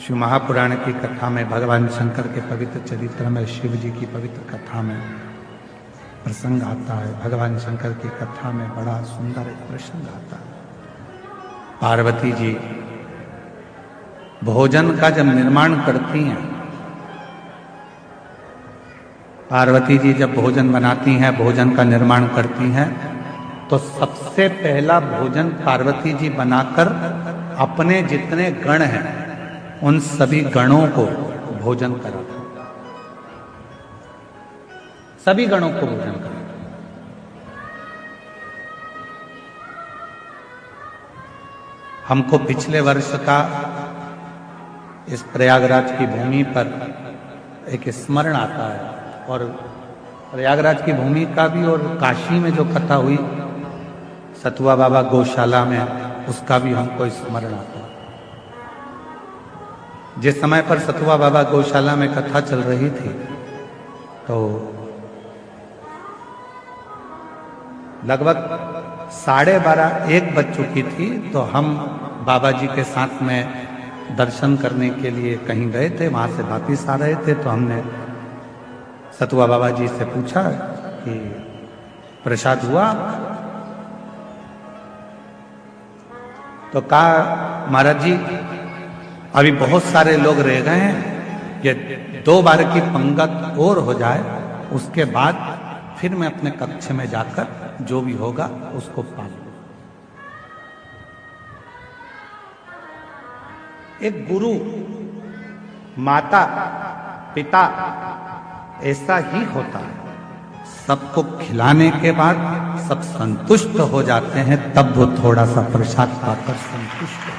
शिव महापुराण की कथा में भगवान शंकर के पवित्र चरित्र में शिव जी की पवित्र कथा में प्रसंग आता है। भगवान शंकर की कथा में बड़ा सुंदर एक प्रसंग आता है। पार्वती जी भोजन का जब निर्माण करती हैं, पार्वती जी जब भोजन बनाती हैं, भोजन का निर्माण करती हैं, तो सबसे पहला भोजन पार्वती जी बनाकर अपने जितने गण हैं उन सभी गणों को भोजन कराते, सभी गणों को भोजन कराते। हमको पिछले वर्ष का इस प्रयागराज की भूमि पर एक स्मरण आता है, और प्रयागराज की भूमि का भी और काशी में जो कथा हुई सतुआ बाबा गौशाला में, उसका भी हमको स्मरण आता है। जिस समय पर सतुआ बाबा गौशाला में कथा चल रही थी तो लगभग 12:30-1 बज चुकी थी, तो हम बाबा जी के साथ में दर्शन करने के लिए कहीं गए थे। वहां से वापिस आ रहे थे तो हमने सतुआ बाबा जी से पूछा कि प्रसाद हुआ? तो कहा महाराज जी अभी बहुत सारे लोग रह गए हैं, ये 2 बार की पंगत और हो जाए, उसके बाद फिर मैं अपने कक्ष में जाकर जो भी होगा उसको पालूं। एक गुरु, माता, पिता ऐसा ही होता है। सबको खिलाने के बाद सब संतुष्ट हो जाते हैं, तब वो थोड़ा सा प्रसाद पाकर संतुष्ट हो।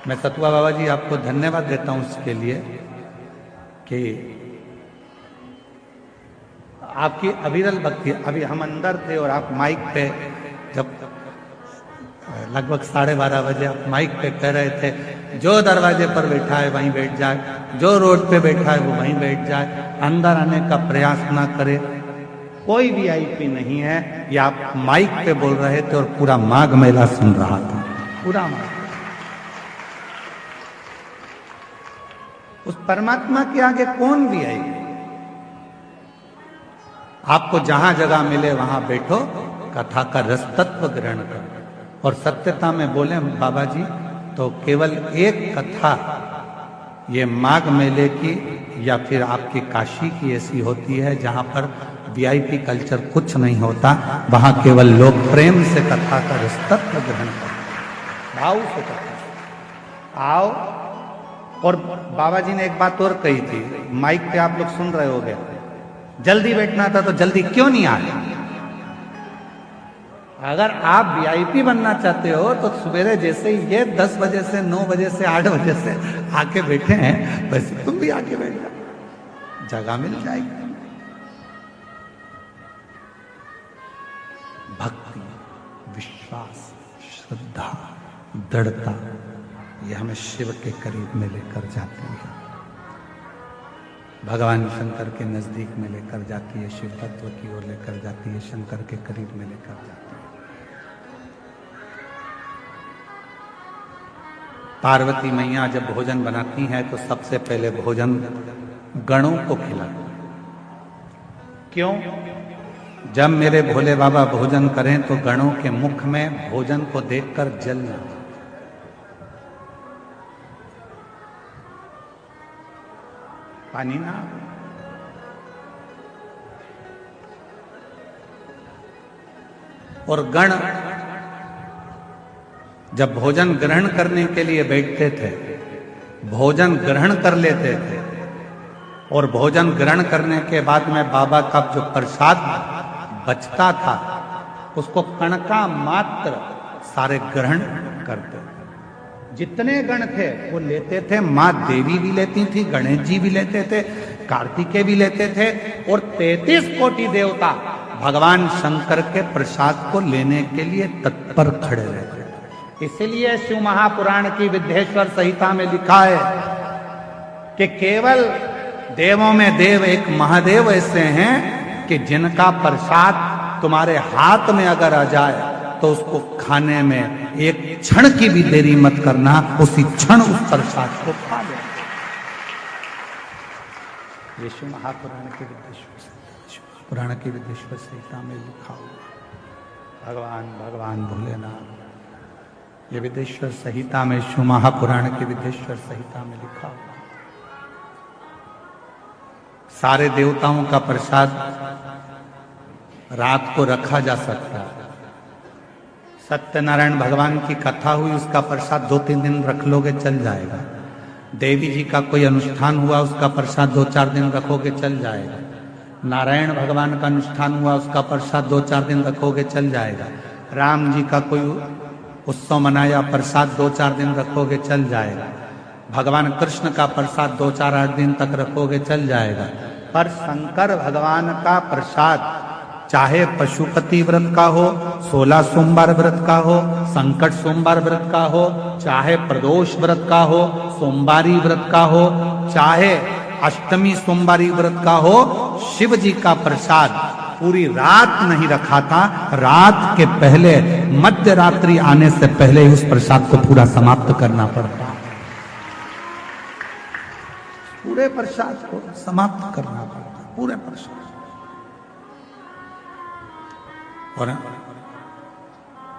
मैं सतुआ बाबा जी आपको धन्यवाद देता हूं इसके लिए कि आपकी अविरल भक्ति। अभी हम अंदर थे और आप माइक पे, जब लगभग 12:30 बजे आप माइक पे कह रहे थे जो दरवाजे पर बैठा है वहीं बैठ जाए, जो रोड पे बैठा है वो वहीं बैठ जाए, अंदर आने का प्रयास ना करे। कोई वीआईपी नहीं है, ये आप माइक पे बोल रहे थे और पूरा माघ मेला सुन रहा था, पूरा माघ। उस परमात्मा के आगे कौन वीआईपी? आपको जहां जगह मिले वहां बैठो, कथा का रस तत्व ग्रहण करो। और सत्यता में बोले बाबा जी तो केवल एक कथा ये माघ मेले की या फिर आपकी काशी की ऐसी होती है जहां पर वीआईपी कल्चर कुछ नहीं होता, वहां केवल लोग प्रेम से कथा का रस तत्व ग्रहण करते, भाव से कथा आओ। और बाबा जी ने एक बात और कही थी, माइक पे आप लोग सुन रहे होगे, जल्दी बैठना था तो जल्दी क्यों नहीं आए? अगर आप वीआईपी बनना चाहते हो तो सवेरे जैसे ही ये 10 बजे से 9 बजे से 8 बजे से आके बैठे हैं, वैसे तुम भी आके बैठ जाओ, जगह मिल जाएगी। भक्ति, विश्वास, श्रद्धा, दृढ़ता ये हमें शिव के करीब में लेकर जाती है, भगवान शंकर के नजदीक में लेकर जाती है, शिव तत्व की ओर लेकर जाती है, शंकर के करीब में लेकर जाती है। पार्वती मैया जब भोजन बनाती हैं तो सबसे पहले भोजन गणों को खिलाती। क्यों? जब मेरे भोले बाबा भोजन करें तो गणों के मुख में भोजन को देखकर जल जाए। पानी ना, और गण जब भोजन ग्रहण करने के लिए बैठते थे, भोजन ग्रहण कर लेते थे, और भोजन ग्रहण करने के बाद में बाबा का जो प्रसाद बचता था उसको कणका मात्र सारे ग्रहण करते थे। जितने गण थे वो लेते थे, माँ देवी भी लेती थी, गणेश जी भी लेते थे, कार्तिकेय भी लेते थे, और 33 कोटि देवता भगवान शंकर के प्रसाद को लेने के लिए तत्पर खड़े रहते थे। इसलिए शिव महापुराण की विद्येश्वर संहिता में लिखा है कि केवल देवों में देव एक महादेव ऐसे हैं कि जिनका प्रसाद तुम्हारे हाथ में अगर आ जाए तो उसको खाने में एक क्षण की भी देरी मत करना, उसी क्षण उस प्रसाद को खा ले। यीशु महापुराण के विदेश्वर पुराण की विदेश्वर संहिता में लिखा हुआ भगवान भोलेनाथ, ये विदेश्वर संहिता में, यीशु महापुराण की विदेश्वर संहिता में लिखा हुआ। सारे देवताओं का प्रसाद रात को रखा जा सकता है। सत्यनारायण भगवान की कथा हुई, उसका प्रसाद 2-3 दिन रख लोगे चल जाएगा। देवी जी का कोई अनुष्ठान हुआ, उसका प्रसाद 2-4 दिन रखोगे चल जाएगा। नारायण भगवान का अनुष्ठान हुआ, उसका प्रसाद 2-4 दिन रखोगे चल जाएगा। राम जी का कोई उत्सव मनाया, प्रसाद 2-4 दिन रखोगे चल जाएगा। भगवान कृष्ण का प्रसाद 2-4-8 दिन तक रखोगे चल जाएगा। पर शंकर भगवान का प्रसाद चाहे पशुपति व्रत का हो, 16 सोमवार व्रत का हो, संकट सोमवार व्रत का हो, चाहे प्रदोष व्रत का हो, सोमवारी व्रत का हो, चाहे अष्टमी सोमवारी व्रत का हो, शिव जी का प्रसाद पूरी रात नहीं रखा था। रात के पहले, मध्य रात्रि आने से पहले उस प्रसाद को पूरा समाप्त करना पड़ता। पूरे प्रसाद को समाप्त करना पड़ता, पूरे प्रसाद। और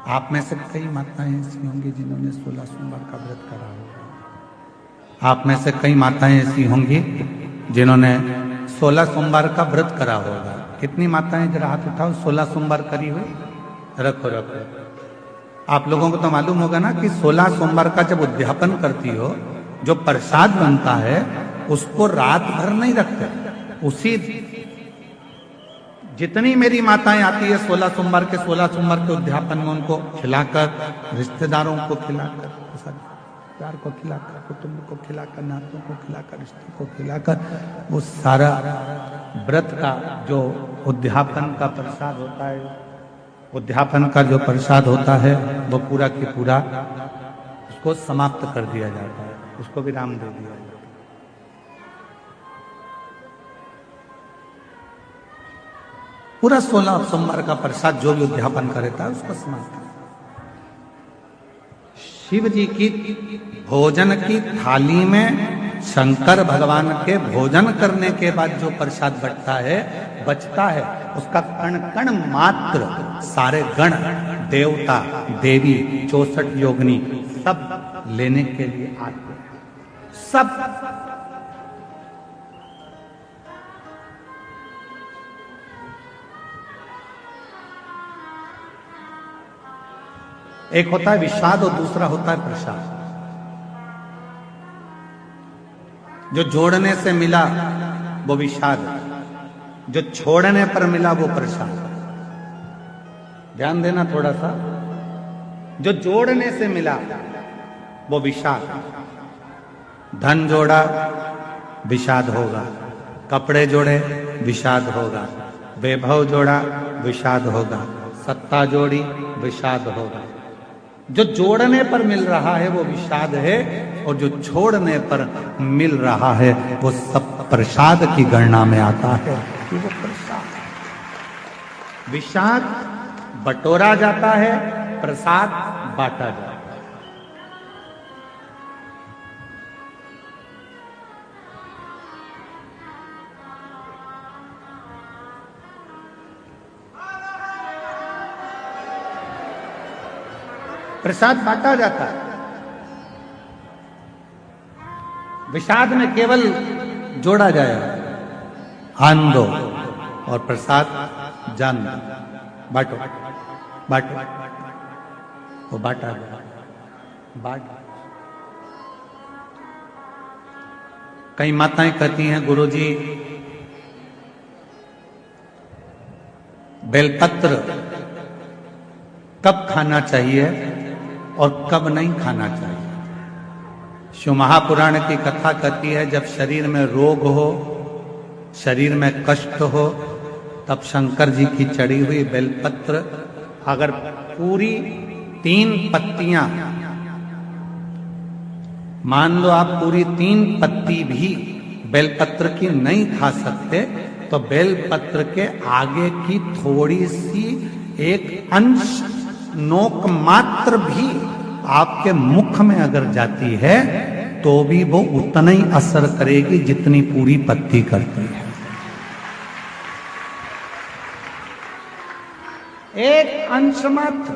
आप में से कई माताएं ऐसी होंगी जिन्होंने 16 सोमवार का व्रत करा होगा। आप में से कई माताएं ऐसी होंगी जिन्होंने 16 सोमवार का व्रत करा होगा। कितनी माताएं, जरा हाथ उठाओ, 16 सोमवार करी हुई? रखो रखो। आप लोगों को तो मालूम होगा ना कि 16 सोमवार का जब उद्यापन करती हो, जो प्रसाद बनता है उसको रात भर नहीं रखते। उसी जितनी मेरी माताएं आती है 16 सोमवार के उद्यापन में, उनको खिलाकर, रिश्तेदारों को खिलाकर, प्यार को खिलाकर, कुटुंब को खिलाकर, नातों को खिलाकर, रिश्ते को खिलाकर, वो सारा व्रत का जो उद्यापन का प्रसाद होता है, उद्यापन का जो प्रसाद होता है वो पूरा की पूरा उसको समाप्त कर दिया जाता है, उसको विराम दे दिया जाता है। पूरा 16 सोमवार का प्रसाद जो भी उद्यापन करता है उसको समाप्त। शिव जी की भोजन की थाली में शंकर भगवान के भोजन करने के बाद जो प्रसाद बचता है उसका कण कण मात्र सारे गण, देवता, देवी, 64 योगिनी सब लेने के लिए आते हैं। सब एक होता है विषाद और दूसरा होता है प्रसाद। जो जोड़ने से मिला वो विषाद, जो छोड़ने पर मिला वो प्रसाद। ध्यान देना थोड़ा सा। जो जोड़ने से मिला वो विषाद। धन जोड़ा विषाद होगा, कपड़े जोड़े विषाद होगा, वैभव जोड़ा विषाद होगा, सत्ता जोड़ी विषाद होगा। जो जोड़ने पर मिल रहा है वो विषाद है, और जो छोड़ने पर मिल रहा है वो सब प्रसाद की गणना में आता है। वो प्रसाद, विषाद बटोरा जाता है, प्रसाद बांटा जाता है। प्रसाद बांटा जाता है। विषाद में केवल जोड़ा जाएगा, आन दो और प्रसाद जान दो, बांटो बांटो, वो बांटा बांट। कई माताएं कहती हैं, गुरुजी बेलपत्र कब खाना चाहिए और कब नहीं खाना चाहिए। शिव महापुराण की कथा कहती है, जब शरीर में रोग हो, शरीर में कष्ट हो, तब शंकर जी की चढ़ी हुई बेलपत्र अगर पूरी 3 पत्तियां, मान लो आप पूरी 3 पत्ती भी बेलपत्र की नहीं खा सकते, तो बेलपत्र के आगे की थोड़ी सी एक अंश नोक मात्र भी आपके मुख में अगर जाती है तो भी वो उतना ही असर करेगी जितनी पूरी पत्ती करती है। एक अंश मात्र।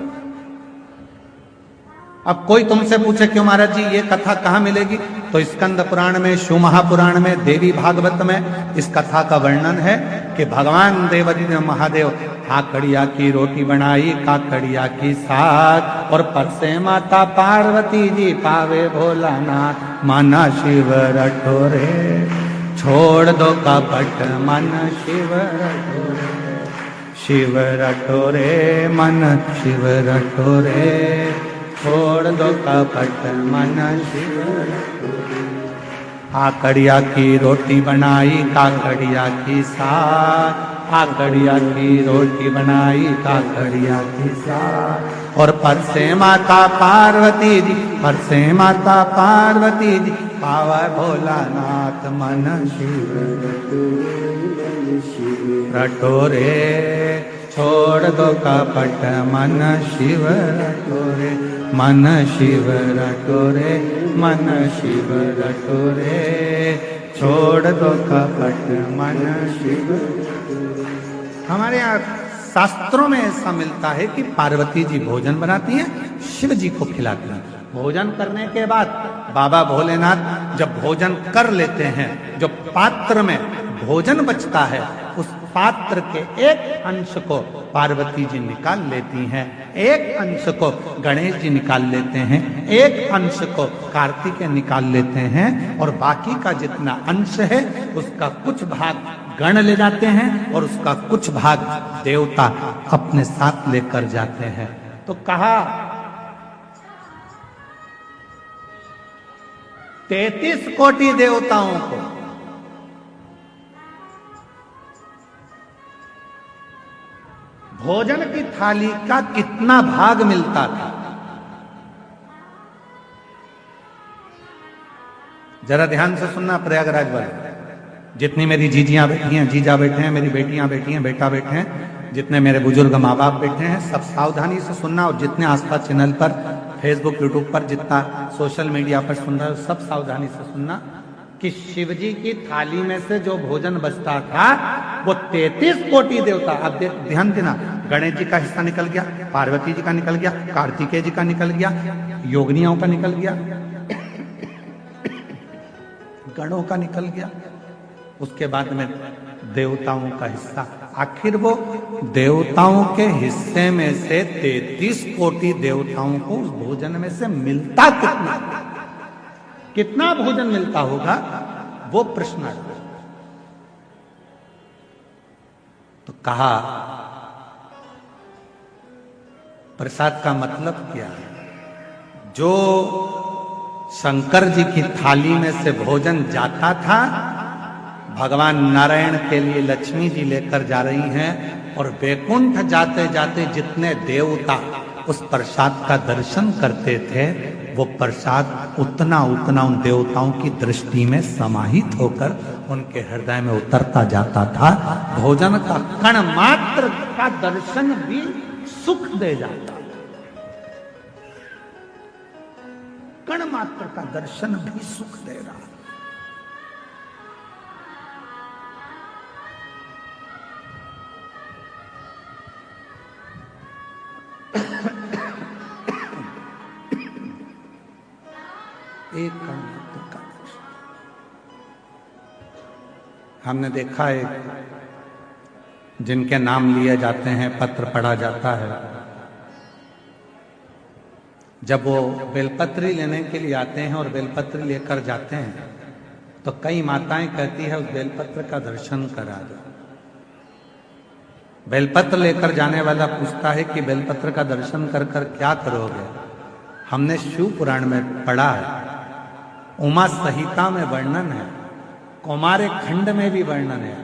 अब कोई तुमसे पूछे क्यों महाराज जी ये कथा कहां मिलेगी, तो स्कंद पुराण में, शिव महापुराण में, देवी भागवत में इस कथा का वर्णन है कि भगवान देवादिदेव ने महादेव काकड़िया की रोटी बनाई, काकड़िया की साग, और परसे माता पार्वती जी पावे भोलानाथ, माना शिव रटोरे, छोड़ दो कपट मन शिव रटोरे, शिव रटोरे मन शिव रटोरे, छोड़ दो कपट मन शिव रटोरे। काकड़िया की रोटी बनाई, काकड़िया की साग, काकड़िया की रोटी बनाई, काकड़िया की साग, और परसे माता पार्वती जी, परसे माता पार्वती जी पावा भोलानाथ, मन शिव रटोरे, छोड़ दो कपट मन शिव रटोरे, मन शिव रटोरे, मन शिव रटोरे, छोड़ दो कपट मन शिव। हमारे यहाँ शास्त्रों में ऐसा मिलता है कि पार्वती जी भोजन बनाती हैं, शिव जी को खिलाती हैं। भोजन करने के बाद बाबा भोलेनाथ जब भोजन कर लेते हैं, जो पात्र में भोजन बचता है उस पात्र के एक अंश को पार्वती जी निकाल लेती हैं, एक अंश को गणेश जी निकाल लेते हैं, एक अंश को कार्तिकेय निकाल लेते हैं, और बाकी का जितना अंश है उसका कुछ भाग गण ले जाते हैं और उसका कुछ भाग देवता अपने साथ लेकर जाते हैं। तो कहा 33 कोटि देवताओं को भोजन की थाली का कितना भाग मिलता था, जरा ध्यान से सुनना प्रयागराज वाले। जितनी मेरी जीजियां बैठी हैं, जीजा बैठे हैं, मेरी बेटियां बैठी हैं, बेटा बैठे हैं, जितने मेरे बुजुर्ग माँ बाप बैठे हैं, सब सावधानी से सुनना, और जितने आस्था चैनल पर, फेसबुक, यूट्यूब पर, जितना सोशल मीडिया पर सुन रहे हो, सब सावधानी से सुनना कि शिवजी की थाली में से जो भोजन बचता था वो 33 कोटि देवता। अब ध्यान देना, गणेश जी का हिस्सा निकल गया, पार्वती जी का निकल गया, कार्तिकेय जी का निकल गया, योगिनियों का निकल गया, गणों का निकल गया, उसके बाद में देवताओं का हिस्सा। आखिर वो देवताओं के हिस्से में से 33 कोटि देवताओं को उस भोजन में से मिलता कितना भोजन मिलता होगा, वो प्रश्न। तो कहा प्रसाद का मतलब क्या है? जो शंकर जी की थाली में से भोजन जाता था, भगवान नारायण के लिए लक्ष्मी जी लेकर जा रही हैं, और वैकुंठ जाते जाते जितने देवता उस प्रसाद का दर्शन करते थे, वो प्रसाद उतना उतना उन देवताओं की दृष्टि में समाहित होकर उनके हृदय में उतरता जाता था। भोजन का कण मात्र का दर्शन भी सुख दे जाता, कण मात्र का दर्शन भी सुख दे रहा। एक कण मात्र का दर्शन। हमने देखा है जिनके नाम लिए जाते हैं, पत्र पढ़ा जाता है, जब वो बेलपत्री लेने के लिए आते हैं और बेलपत्री लेकर जाते हैं तो कई माताएं कहती है उस बेलपत्र का दर्शन करा दो। बेलपत्र लेकर जाने वाला पूछता है कि बेलपत्र का दर्शन कर कर क्या करोगे? हमने शिव पुराण में पढ़ा है, उमा संहिता में वर्णन है, कौमारे खंड में भी वर्णन है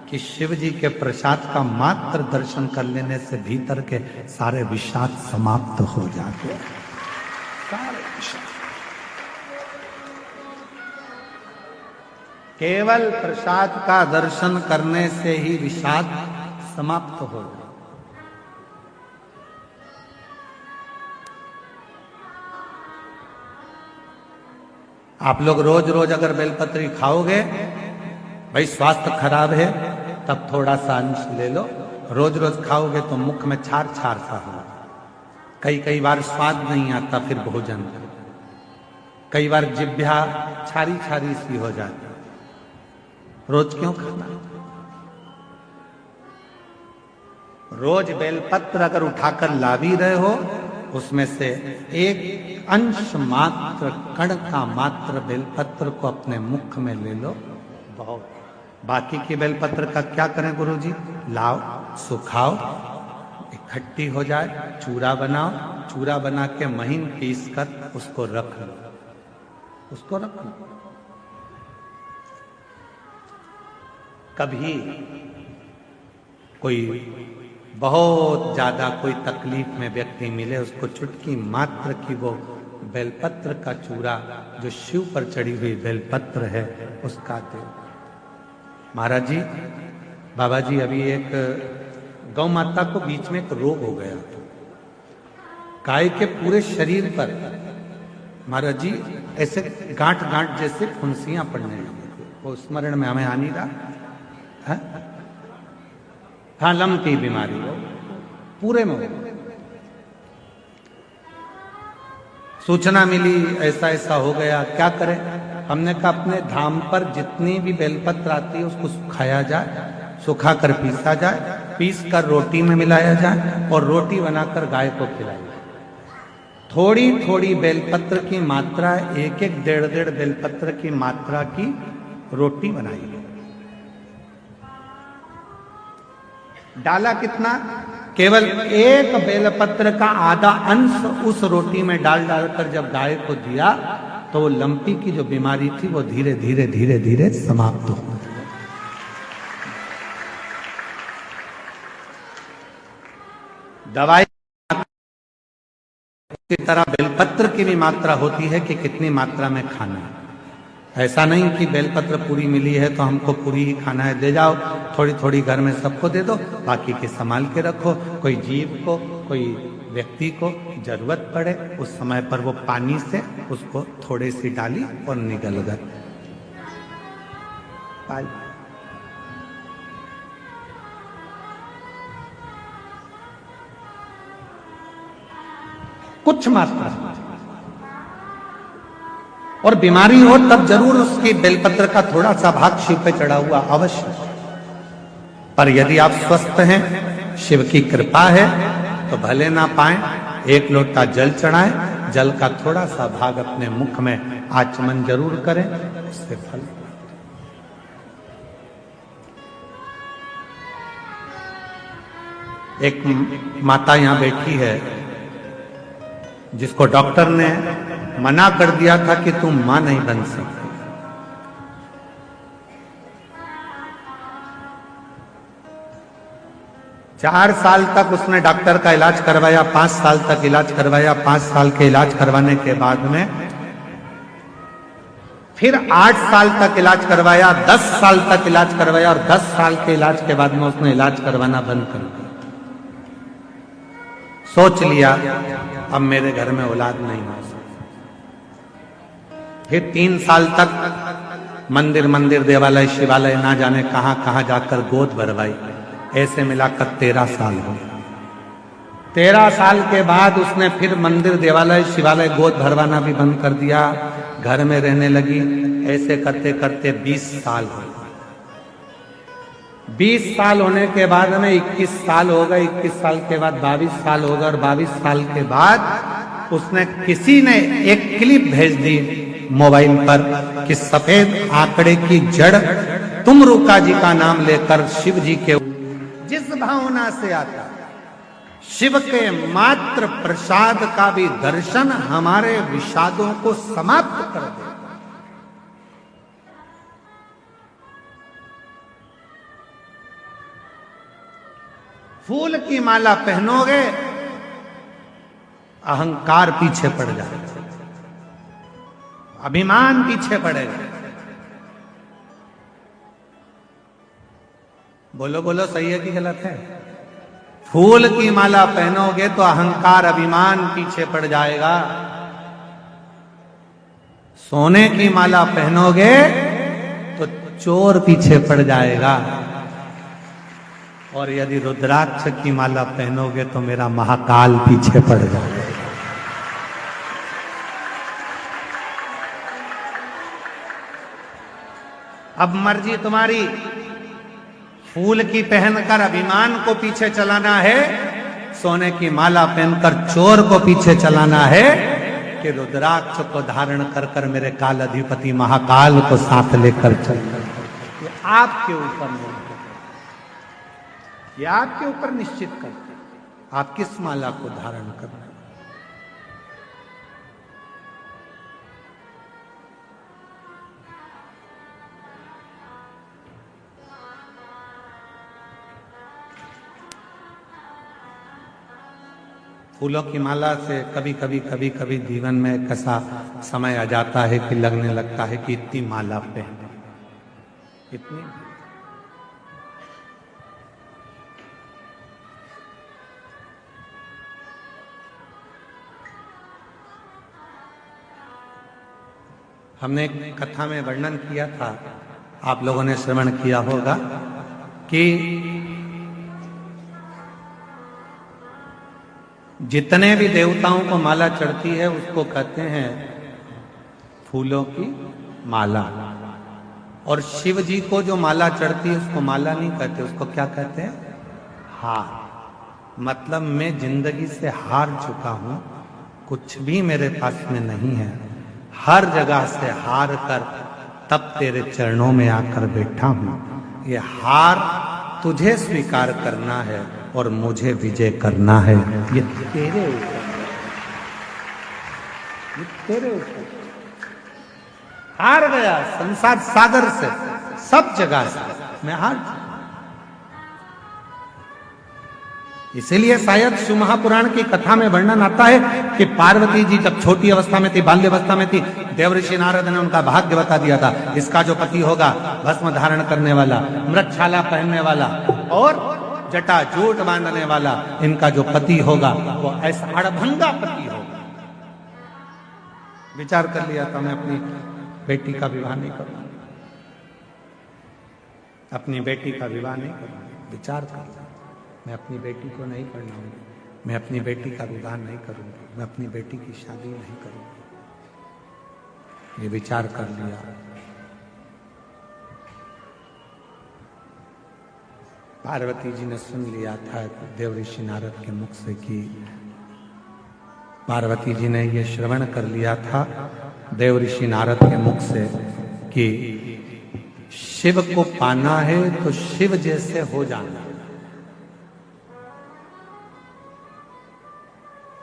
कि शिव जी के प्रसाद का मात्र दर्शन कर लेने से भीतर के सारे विषाद समाप्त हो जाते हैं। केवल प्रसाद का दर्शन करने से ही विषाद समाप्त हो जाए। आप लोग रोज रोज अगर बेलपत्री खाओगे, भाई स्वास्थ्य खराब है तब थोड़ा सा अंश ले लो, रोज रोज खाओगे तो मुख में छार छार सा हो, कई बार स्वाद नहीं आता फिर भोजन, कई बार जिह्वा छारी छारी सी हो जाती, रोज क्यों खाना? रोज बेलपत्र अगर उठाकर ला भी रहे हो, उसमें से एक अंश मात्र, कण का मात्र बेलपत्र को अपने मुख में ले लो, बहुत। बाकी की बेलपत्र का क्या करें गुरुजी? लाओ, सुखाओ, इकट्ठी हो जाए, चूरा बनाओ, चूरा बना के महीन पीस कर उसको रख लो, उसको रख लो। कभी कोई बहुत ज्यादा कोई तकलीफ में व्यक्ति मिले, उसको चुटकी मात्र की वो बेलपत्र का चूरा, जो शिव पर चढ़ी हुई बेलपत्र है, उसका दे। महाराज जी, बाबा जी, अभी एक गौ माता को बीच में एक रोग हो गया, गाय के पूरे शरीर पर महाराज जी ऐसे गांठ गांठ जैसे फुंसियां पड़ने लगी, वो स्मरण में हमें आ नहीं रहा है? हाँ, लम की बीमारी हो पूरे में। सूचना मिली ऐसा ऐसा हो गया, क्या करें? हमने कहा अपने धाम पर जितनी भी बेलपत्र आती है उसको सुखाया जाए, सुखा कर पीसा जाए, पीस कर रोटी में मिलाया जाए और रोटी बनाकर गाय को खिलाई जाए। थोड़ी थोड़ी बेलपत्र की मात्रा, एक एक डेढ़ डेढ़ बेलपत्र की मात्रा की रोटी बनाई। डाला कितना? केवल एक बेलपत्र का आधा अंश उस रोटी में डाल डालकर जब गाय को दिया तो वो लंपी की जो बीमारी थी वो धीरे धीरे धीरे धीरे समाप्त हो गई। दवाई की तरह बेलपत्र की भी मात्रा होती है कि कितनी मात्रा में खाना है। ऐसा नहीं कि बेलपत्र पूरी मिली है तो हमको पूरी ही खाना है, दे जाओ, थोड़ी थोड़ी घर में सबको दे दो, बाकी के संभाल के रखो। कोई जीव को, कोई व्यक्ति को जरूरत पड़े उस समय पर वो पानी से उसको थोड़ी सी डाली और निगल गए। कुछ मात्रा, और बीमारी हो तब जरूर उसकी बेलपत्र का थोड़ा सा भाग शिव पे चढ़ा हुआ अवश्य। पर यदि आप स्वस्थ हैं, शिव की कृपा है, तो भले ना पाए, एक लोटा जल चढ़ाएं, जल का थोड़ा सा भाग अपने मुख में आचमन जरूर करें, उससे फल। एक माता यहां बैठी है जिसको डॉक्टर ने मना कर दिया था कि तुम मां नहीं बन सकती। चार साल तक उसने डॉक्टर का इलाज करवाया, 5 साल तक इलाज करवाया, 5 साल के इलाज करवाने के बाद में फिर 8 साल तक इलाज करवाया, 10 साल तक इलाज करवाया, और 10 साल के इलाज के बाद में उसने इलाज करवाना बंद कर दिया। सोच लिया अब मेरे घर में औलाद नहीं हो सकती। फिर 3 साल तक मंदिर मंदिर, देवालय, शिवालय, ना जाने कहां कहां जाकर गोद भरवाई। ऐसे मिलाकर 13 साल हो। 13 साल के बाद उसने फिर मंदिर, देवालय, शिवालय, गोद भरवाना भी बंद कर दिया, घर में रहने लगी। ऐसे करते करते 20 साल हो। 20 साल होने के बाद में 21 साल हो गए, 21 साल के बाद 22 साल हो गए, और 22 साल के बाद उसने, किसी ने एक क्लिप भेज दी मोबाइल पर कि सफेद आंकड़े की जड़ तुम रुका जी का नाम लेकर शिव जी के जिस भावना से आता, शिव के मात्र प्रसाद का भी दर्शन हमारे विषादों को समाप्त कर दे। फूल की माला पहनोगे, अहंकार पीछे पड़ जाएगा, अभिमान पीछे पड़ेगा। बोलो बोलो, सही है कि गलत है? फूल की माला पहनोगे तो अहंकार, अभिमान पीछे पड़ जाएगा। सोने की माला पहनोगे तो चोर पीछे पड़ जाएगा, और यदि रुद्राक्ष की माला पहनोगे तो मेरा महाकाल पीछे पड़ जाएगा। अब मर्जी तुम्हारी, फूल की पहनकर अभिमान को पीछे चलाना है, सोने की माला पहनकर चोर को पीछे चलाना है, कि रुद्राक्ष को धारण कर कर मेरे काल अधिपति महाकाल को साथ लेकर चलना। ये आपके ऊपर निर्भर, ये आपके ऊपर निश्चित करते आप किस माला को धारण करना। फूलों की माला से कभी कभी जीवन में एक ऐसा समय आ जाता है कि लगने लगता है कि इतनी माला पहने, इतनी। हमने एक कथा में वर्णन किया था, आप लोगों ने श्रवण किया होगा, कि जितने भी देवताओं को माला चढ़ती है उसको कहते हैं फूलों की माला, और शिव जी को जो माला चढ़ती है उसको माला नहीं कहते, उसको क्या कहते हैं? हार। मतलब मैं जिंदगी से हार चुका हूं, कुछ भी मेरे पास में नहीं है, हर जगह से हार कर तब तेरे चरणों में आकर बैठा हूं। ये हार तुझे स्वीकार करना है और मुझे विजय करना है। ये तेरे ऊपर, ये तेरे ऊपर। हार गया संसार सागर से, सब जगह से मैं हार। इसीलिए शायद शिव महापुराण की कथा में वर्णन आता है कि पार्वती जी जब छोटी अवस्था में थी, बाल्यावस्था में थी, देवऋषि नारद ने उनका भाग्य बता दिया था, इसका जो पति होगा भस्म धारण करने वाला, मृगछाला पहनने वाला और जटा जूट बांधने वाला, इनका जो पति होगा वो ऐसा अड़भंगा पति होगा। विचार कर लिया था मैं अपनी बेटी का विवाह नहीं करूंगा, अपनी बेटी का विवाह नहीं करूंगा। विचार कर लिया, मैं अपनी बेटी को नहीं पढ़ाऊंगी, मैं अपनी बेटी का विवाह नहीं करूंगी, मैं अपनी बेटी की शादी नहीं करूंगी। ये विचार कर लिया। पार्वती जी ने सुन लिया था देवऋषि नारद के मुख से, कि पार्वती जी ने ये श्रवण कर लिया था देवऋषि नारद के मुख से कि शिव को पाना है तो शिव जैसे हो जाना,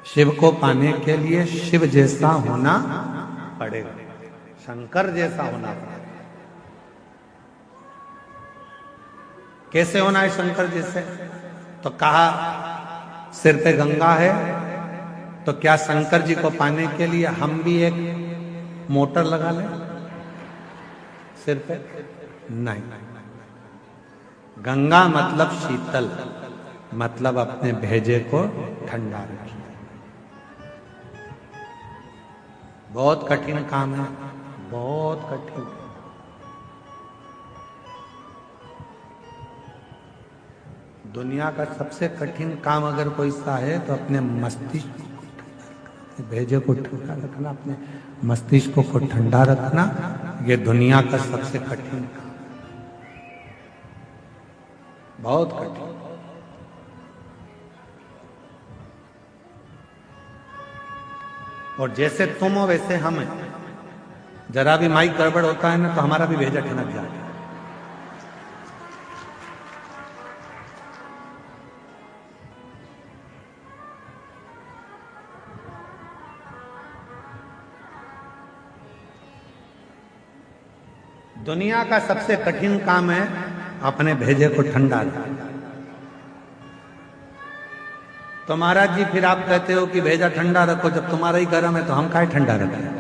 शिव को पाने के लिए शिव जैसा होना पड़ेगा, शंकर जैसा होना पड़ेगा। कैसे होना है शंकर जैसे? तो कहा सिर पे गंगा है, तो क्या शंकर जी को पाने के लिए हम भी एक मोटर लगा लें सिर पे? नहीं। गंगा मतलब शीतल, मतलब अपने भेजे को ठंडा रखिए। बहुत कठिन काम है, बहुत कठिन। दुनिया का सबसे कठिन काम अगर कोई सा है तो अपने मस्तिष्क को, भेजे को ठंडा रखना, अपने मस्तिष्क को ठंडा रखना, ये दुनिया का सबसे कठिन काम, बहुत कठिन। और जैसे तुम हो वैसे हम हैं, जरा भी माइक गड़बड़ होता है ना तो हमारा भी भेजा ठनक जाता है। दुनिया का सबसे कठिन काम है अपने भेजे को ठंडा रखना। तो महाराज जी फिर आप कहते हो कि भेजा ठंडा रखो, जब तुम्हारा ही गर्म है तो हम काहे ठंडा रखें?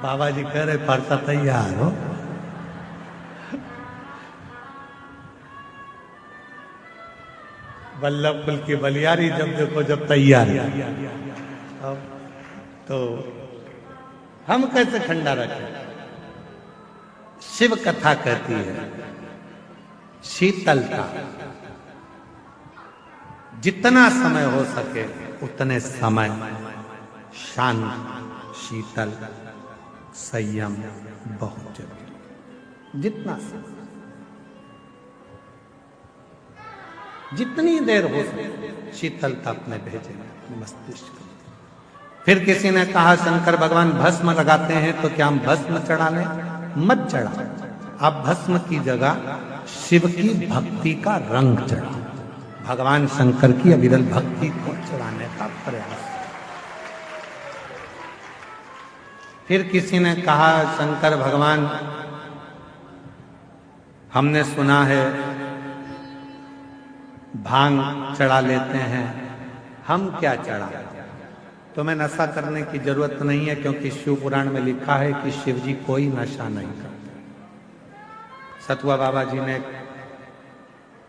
बाबा जी कह रहे परसा तैयार हो। वल्लभ कुल की बलियारी जब देखो जब तैयार अब तो हम कैसे ठंडा रखें। शिव कथा कहती है शीतलता, जितना समय हो सके उतने समय शांत शीतल संयम बहुत जरूरी। जितना समय, जितनी देर हो सके शीतलता अपने भेजे मस्तिष्क। फिर किसी ने कहा शंकर भगवान भस्म लगाते हैं तो क्या हम भस्म चढ़ा लें? मत चढ़ा, आप भस्म की जगह शिव की भक्ति का रंग चढ़ा। भगवान शंकर की अविरल भक्ति को चढ़ाने का प्रयास। फिर किसी ने कहा शंकर भगवान हमने सुना है भांग चढ़ा लेते हैं, हम क्या चढ़ा? तो मैं नशा करने की जरूरत नहीं है, क्योंकि शिव पुराण में लिखा है कि शिव जी कोई नशा नहीं करते। सतुआ बाबा जी ने एक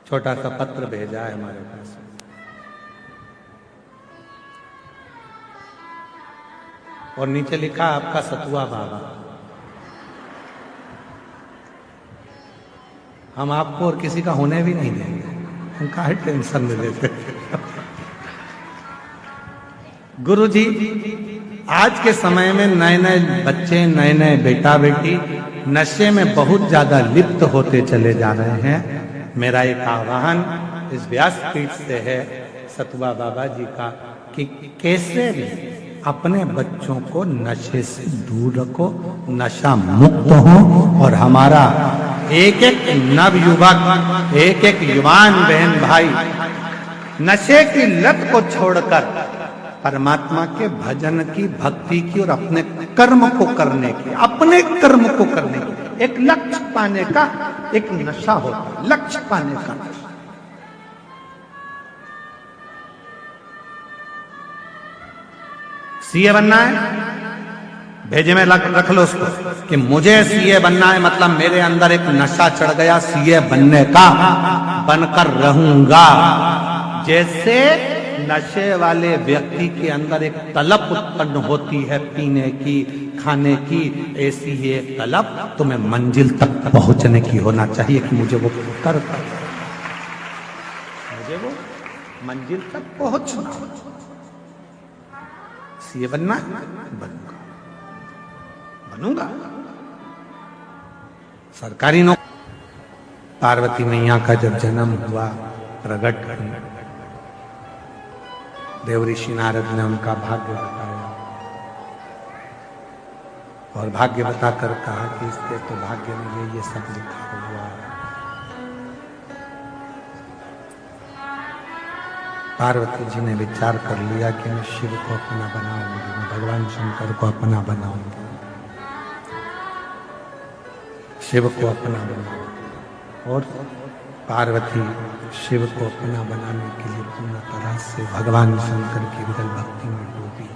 छोटा सा पत्र भेजा है हमारे पास, और नीचे लिखा आपका सतुआ बाबा। हम आपको और किसी का होने भी नहीं देंगे, हम काहे टेंशन में लेते। गुरु जी आज के समय में नए नए बच्चे, नए नए बेटा बेटी नशे में बहुत ज्यादा लिप्त होते चले जा रहे हैं। मेरा एक आह्वान इस व्यासपीठ से है सतुआ बाबा जी का कि कैसे भी अपने बच्चों को नशे से दूर रखो, नशा मुक्त हो, और हमारा एक एक नवयुवक, एक एक युवान बहन भाई नशे की लत को छोड़कर परमात्मा के भजन की, भक्ति की और अपने कर्म को करने की, अपने कर्म को करने की, एक लक्ष्य पाने का एक नशा होता, लक्ष्य पाने का। सीए बनना है, भेजे में रख लो उसको कि मुझे सीए बनना है, मतलब मेरे अंदर एक नशा चढ़ गया सीए बनने का, बनकर रहूंगा। जैसे नशे वाले व्यक्ति के अंदर एक तलब उत्पन्न होती है पीने की, खाने की, ऐसी ही एक तलब तुम्हें मंजिल तक पहुंचने की होना चाहिए कि मुझे वो कर, मुझे वो मंजिल तक पहुंचना। सीए बनना, बनूंगा, बनूंगा। सरकारी नौकरी। पार्वती मैया का जब जन्म हुआ, प्रकट देव ऋषि नारद ने उनका भाग्य बताया, और भाग्य बताकर कहा कि इसके तो भाग्य में ये सब लिखा हुआ है। पार्वती जी ने विचार कर लिया कि मैं शिव को अपना बनाऊंगी, मैं भगवान शंकर को अपना बनाऊंगी, शिव को अपना बनाऊंगी। और पार्वती शिव को अपना बनाने के लिए पूर्ण तरह से भगवान शंकर की विरल भक्ति में डूबी।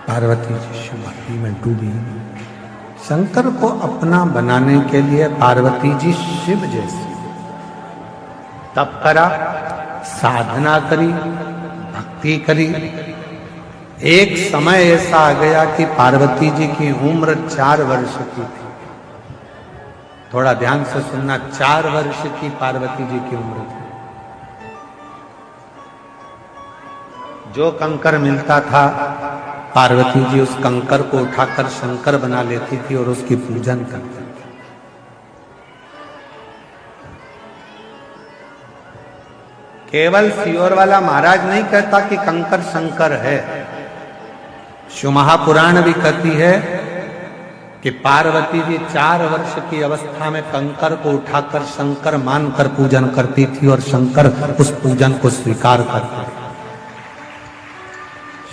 पार्वती जी शिव भक्ति में डूबी। शंकर को अपना बनाने के लिए पार्वती जी शिव जैसी तप करा, साधना करी, भक्ति करी। एक समय ऐसा आ गया कि पार्वती जी की उम्र 4 वर्ष की थी। थोड़ा ध्यान से सुनना, 4 वर्ष की पार्वती जी की उम्र थी। जो कंकर मिलता था पार्वती जी उस कंकर को उठाकर शंकर बना लेती थी और उसकी पूजन करती थी। केवल सियोर वाला महाराज नहीं कहता कि कंकर शंकर है। शिव महापुराण भी कहती है कि पार्वती जी 4 वर्ष की अवस्था में कंकर को उठाकर शंकर मानकर पूजन करती थी और शंकर उस पूजन को स्वीकार करते थे।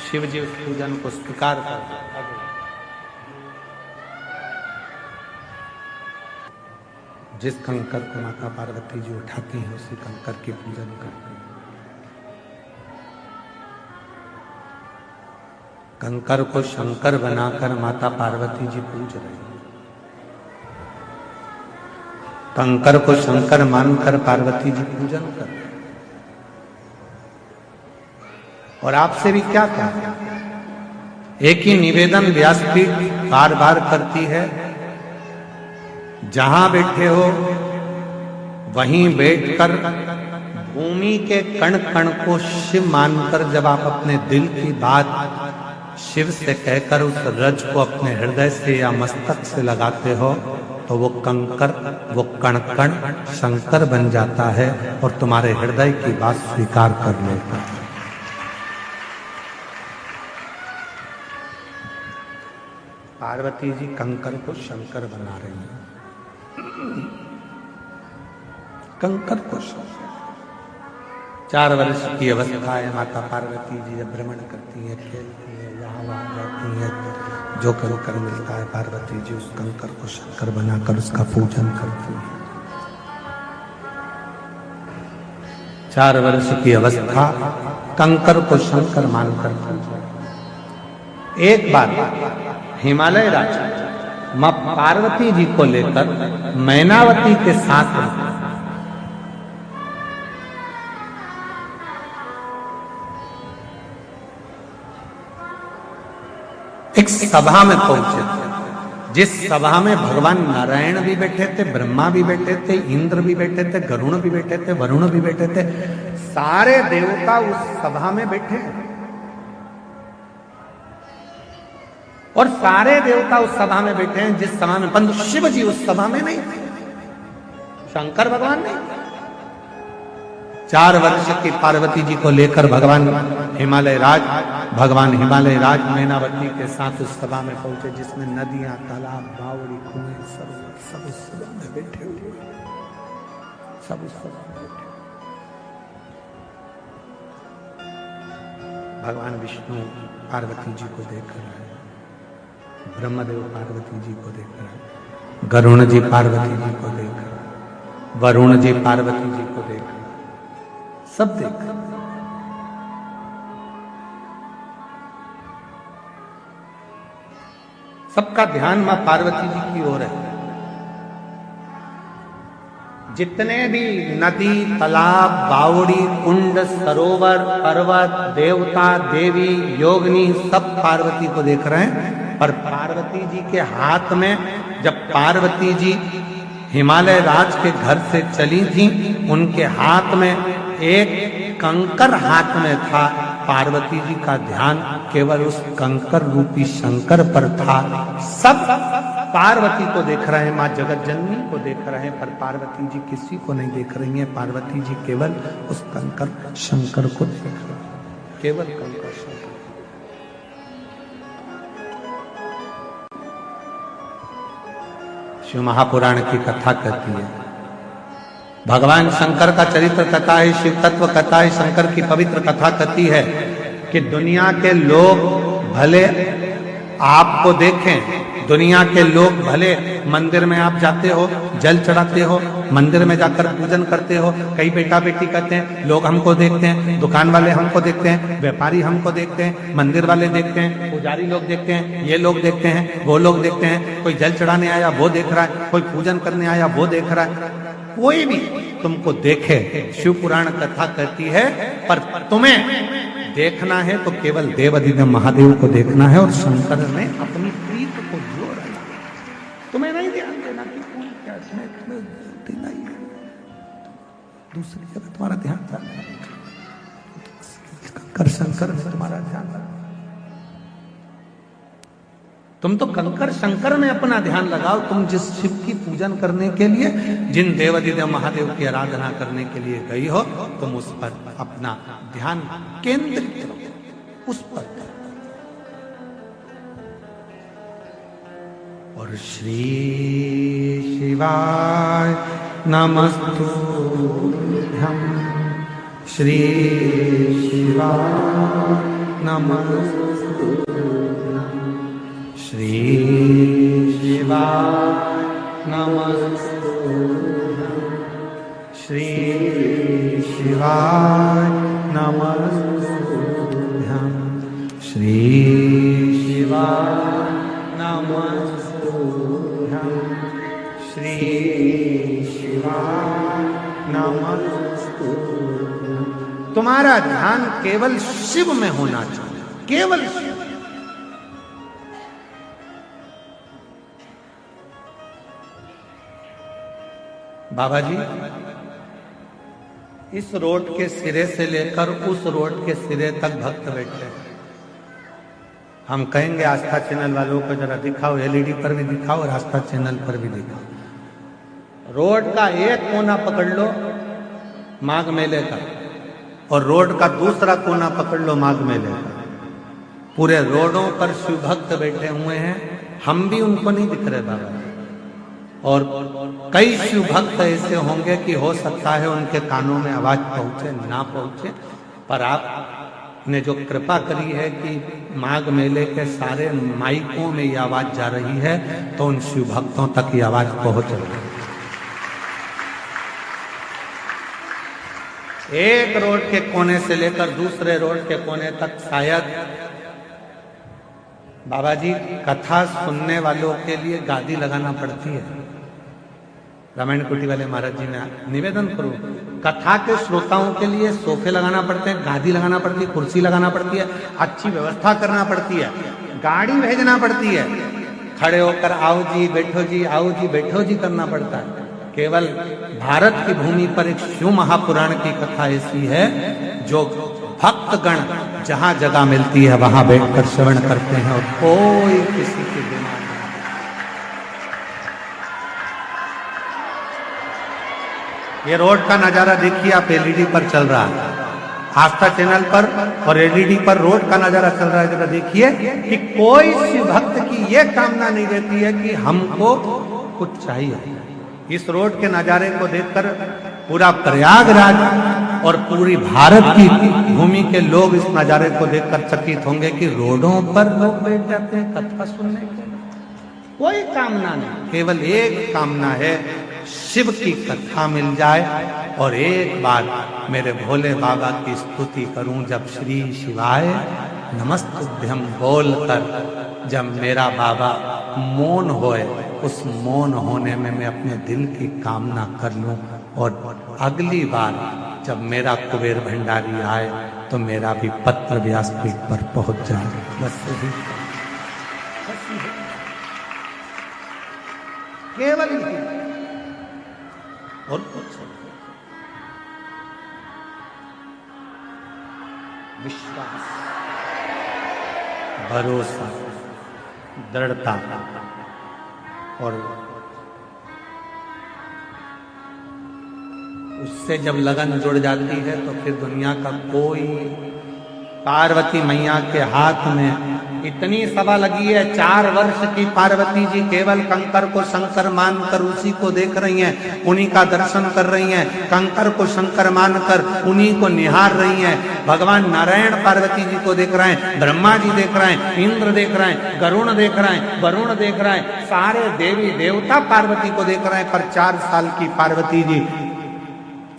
शिव जी उस पूजन को स्वीकार करते। जिस कंकर को माता पार्वती जी उठाती हैं उसी कंकर की पूजन करते हैं। कंकर को शंकर बनाकर माता पार्वती जी पूज रही हैं। कंकर को शंकर मानकर पार्वती जी पूजन कर, और आपसे भी क्या कहा, एक ही निवेदन व्यासपीठ बार बार करती है, जहां बैठे हो वहीं बैठकर भूमि के कण कण को शिव मानकर जब आप अपने दिल की बात शिव से कहकर उस रज को अपने हृदय से या मस्तक से लगाते हो, तो वो कंकर, वो कण कण शंकर बन जाता है और तुम्हारे हृदय की बात स्वीकार कर लेता है। पार्वती जी कंकर को शंकर बना रही हैं, कंकर को शंकर। 4 वर्ष की अवस्था है, माता पार्वती जी जब भ्रमण करती है, खेलती है, यहाँ वहां जाती है, जो कंकर मिलता है पार्वती जी उस कंकर को शंकर बनाकर उसका पूजन करती है। 4 वर्ष की अवस्था कंकर को शंकर मानकर। एक बार हिमालय राजा मां पार्वती जी को लेकर मैनावती के साथ एक सभा में पहुंचे, जिस सभा में भगवान नारायण भी बैठे थे, ब्रह्मा भी बैठे थे, इंद्र भी बैठे थे, गरुण भी बैठे थे, वरुण भी बैठे थे, सारे देवता उस सभा में बैठे और सारे देवता उस सभा में बैठे हैं जिस सभा में, परंतु शिव जी उस सभा में नहीं थे, शंकर भगवान नहीं थे। 4 वर्ष की पार्वती जी को लेकर भगवान हिमालय राज मैनावती के साथ उस सभा में पहुंचे, जिसमें नदियां, तालाब, बावड़ी, कुएं सब उस सभा में बैठे हुए, सब उस सभा में बैठे। भगवान विष्णु पार्वती जी को देख रहे हैं, ब्रह्मदेव पार्वती जी को देख रहे हैं, गरुण जी पार्वती जी को देख रहे हैं, वरुण जी पार्वती जी को देख रहे हैं, सब देख रहे हैं। सबका ध्यान मां पार्वती जी की ओर है। जितने भी नदी, तालाब, बावड़ी, कुंड, सरोवर, पर्वत, देवता, देवी, योगिनी सब पार्वती को देख रहे हैं। पर पार्वती जी के हाथ में, जब पार्वती जी हिमालय राज के घर से चली थी, उनके हाथ में एक कंकर हाथ में था। पार्वती जी का ध्यान केवल उस कंकर रूपी शंकर पर था। सब पार्वती को देख रहे हैं, मां जगत जननी को देख रहे हैं, पर पार्वती जी किसी को नहीं देख रही हैं। पार्वती जी केवल उस कंकर शंकर को देख रहे हैं, केवल कंकर शंकर। शिव महापुराण की कथा कहती है, भगवान शंकर का चरित्र कथा है, शिव तत्व कथा है, शंकर की पवित्र कथा कहती है कि दुनिया के लोग भले आपको देखें, दुनिया के लोग भले मंदिर में आप जाते हो, जल चढ़ाते हो, मंदिर में जाकर पूजन करते हो, कई बेटा बेटी कहते हैं, लोग हमको देखते हैं, दुकान वाले हमको देखते हैं, व्यापारी हमको देखते हैं, मंदिर वाले देखते हैं, पुजारी लोग देखते हैं, ये लोग देखते हैं, वो लोग देखते हैं, कोई जल चढ़ाने आया वो देख रहा है, कोई पूजन करने आया वो देख रहा है। कोई भी तुमको देखे, शिव पुराण कथा कहती है, पर तुम्हें देखना है तो केवल देवाधिदेव महादेव को देखना है। और शंकर ने अपनी प्रीत को जोड़ा, तुम्हें नहीं ध्यान देना कि कौन क्या, तुम्हें देना ही दूसरी जगह तुम्हारा ध्यान था, कंकर शंकर में तुम्हारा ध्यान था। तुम तो कंकर शंकर में अपना ध्यान लगाओ। तुम जिस शिव की पूजन करने के लिए, जिन देवाधिदेव महादेव की आराधना करने के लिए गई हो, तुम उस पर अपना ध्यान केंद्रित करो, उस पर। और श्री शिवाय नमस्तुभ्यं, श्री शिवाय नमस्तुभ्यं, श्री शिवाय नमस्तुभ्यं, श्री शिवाय नमस्तुभ्यं, श्री शिवाय नमस्तुभ्यं, श्री नमस्तु। तुम्हारा ध्यान केवल शिव में होना चाहिए, केवल शिव। बाबा जी, इस रोड के सिरे से लेकर उस रोड के सिरे तक भक्त बैठे हैं। हम कहेंगे आस्था चैनल वालों को जरा दिखाओ, एलईडी पर भी दिखाओ और आस्था चैनल पर भी दिखाओ। रोड का एक कोना पकड़ लो माघ मेले का, और रोड का दूसरा कोना पकड़ लो माघ मेले का। पूरे रोडों पर शिव भक्त बैठे हुए हैं, हम भी उनको नहीं दिख रहे बाबा। और कई शिव भक्त ऐसे होंगे कि हो सकता है उनके कानों में आवाज पहुंचे ना पहुंचे, पर आपने जो कृपा करी है कि माघ मेले के सारे माइकों में ये आवाज जा रही है, तो उन शिव भक्तों तक ये आवाज पहुंच रही है। एक रोड के कोने से लेकर दूसरे रोड के कोने तक शायद बाबा जी कथा सुनने वालों के लिए गादी लगाना पड़ती है। रामायण कुटी वाले महाराज जी ने निवेदन करो, कथा के श्रोताओं के लिए सोफे लगाना पड़ते हैं, गादी लगाना पड़ती है, कुर्सी लगाना पड़ती है, अच्छी व्यवस्था करना पड़ती है, गाड़ी भेजना पड़ती है, खड़े होकर आओ जी बैठो जी, आओ जी बैठो जी करना पड़ता है। केवल भारत की भूमि पर एक शिव महापुराण की कथा ऐसी है जो भक्तगण जहां जगह मिलती है वहां बैठकर श्रवण करते हैं और कोई किसी की बीमारी। ये रोड का नजारा देखिए आप, एलईडी पर चल रहा है, आस्था चैनल पर और एलईडी पर रोड का नजारा चल रहा है। जरा देखिए कि कोई शिव भक्त की यह कामना नहीं रहती है कि हमको कुछ चाहिए। इस रोड के नजारे को देखकर पूरा प्रयागराज और पूरी भारत की भूमि के लोग इस नजारे को देखकर चकित होंगे कि रोडों पर लोग बैठ जाते हैं कथा सुनने के लिए। कोई कामना नहीं, केवल एक कामना है, शिव की कथा मिल जाए और एक बार मेरे भोले बाबा की स्तुति करूं। जब श्री शिवाय नमस्तुभ्यं बोलकर जब मेरा बाबा मौन होए, उस मौन होने में मैं अपने दिल की कामना कर लूं और अगली बार जब मेरा कुबेर भंडारी आए तो मेरा भी पत्र व्यासपीठ पर पहुंच जाए। बस यही, केवल और कुछ विश्वास, भरोसा, दृढ़ता और उससे जब लगन जुड़ जाती है तो फिर दुनिया का कोई, पार्वती मैया के हाथ में इतनी सभा लगी है, 4 वर्ष की पार्वती जी केवल कंकर को शंकर मानकर उसी को देख रही हैं, उन्हीं का दर्शन कर रही हैं, कंकर को शंकर मानकर उन्हीं को निहार रही हैं। भगवान नारायण पार्वती जी को देख रहे हैं, ब्रह्मा जी देख रहे हैं, इंद्र देख रहे हैं, गरुण देख रहे हैं, वरुण देख रहे हैं, सारे देवी देवता पार्वती को देख रहे हैं। पर 4 साल की पार्वती जी,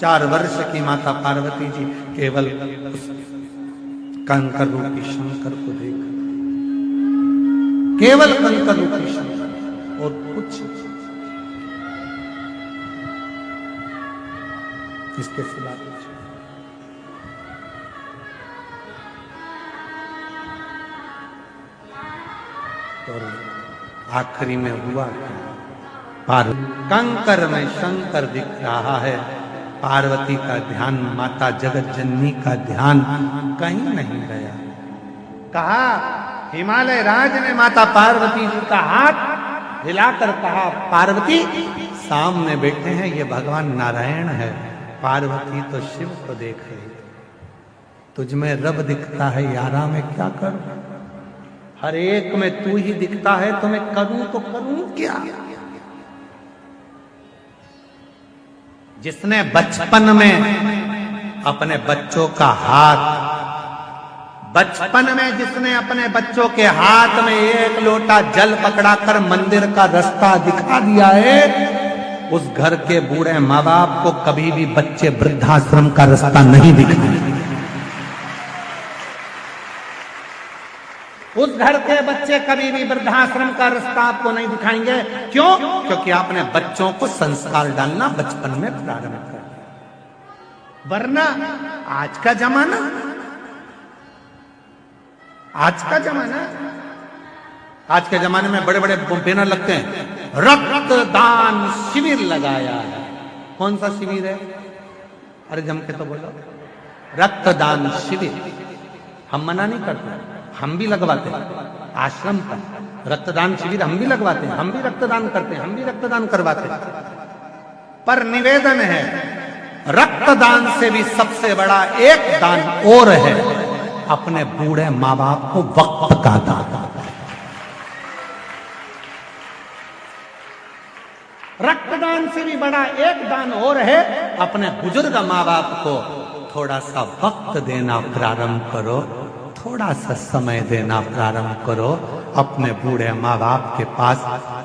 4 वर्ष की माता पार्वती जी केवल उस कंकर रूपी शंकर को देख, केवल कंकर रूपी शंकर और कुछ इसके सिवा कुछ। और आखिरी में हुआ कंकर में शंकर दिख रहा है, पार्वती का ध्यान, माता जगत जननी का ध्यान कहीं नहीं गया। कहा हिमालय राज ने माता पार्वती जी का हाथ हिलाकर कहा, पार्वती सामने बैठे हैं ये भगवान नारायण है। पार्वती तो शिव को देख रही, तुझ में रब दिखता है यारा, मैं क्या करूं? हर एक में तू ही दिखता है, तो मैं करूं तो करूं क्या? जिसने बचपन में अपने बच्चों का हाथ, बचपन में जिसने अपने बच्चों के हाथ में 1 लोटा जल पकड़ाकर मंदिर का रास्ता दिखा दिया है, उस घर के बूढ़े माँ बाप को कभी भी बच्चे वृद्धाश्रम का रास्ता नहीं दिखाए। उस घर के बच्चे कभी भी वृद्धाश्रम का रास्ता आपको नहीं दिखाएंगे। क्यों? क्योंकि आपने बच्चों को संस्कार डालना बचपन में प्रारंभ कर दिया। वरना आज का जमाना आज के जमाने में बड़े बड़े बैनर लगते हैं, रक्तदान शिविर लगाया है। कौन सा शिविर है? अरे जम के तो बोलो, रक्तदान शिविर। हम मना नहीं करते, हम भी लगवाते हैं। आश्रम का रक्तदान शिविर हम भी लगवाते हैं, हम भी रक्तदान करते हैं, हम भी रक्तदान करवाते हैं। पर निवेदन है, रक्तदान से भी सबसे बड़ा एक दान और है, अपने बूढ़े माँ बाप को वक्त का दान। रक्तदान से भी बड़ा एक दान और है, अपने बुजुर्ग माँ बाप को थोड़ा सा वक्त देना प्रारंभ करो, थोड़ा सा समय देना प्रारंभ करो। अपने बूढ़े माँ बाप के पास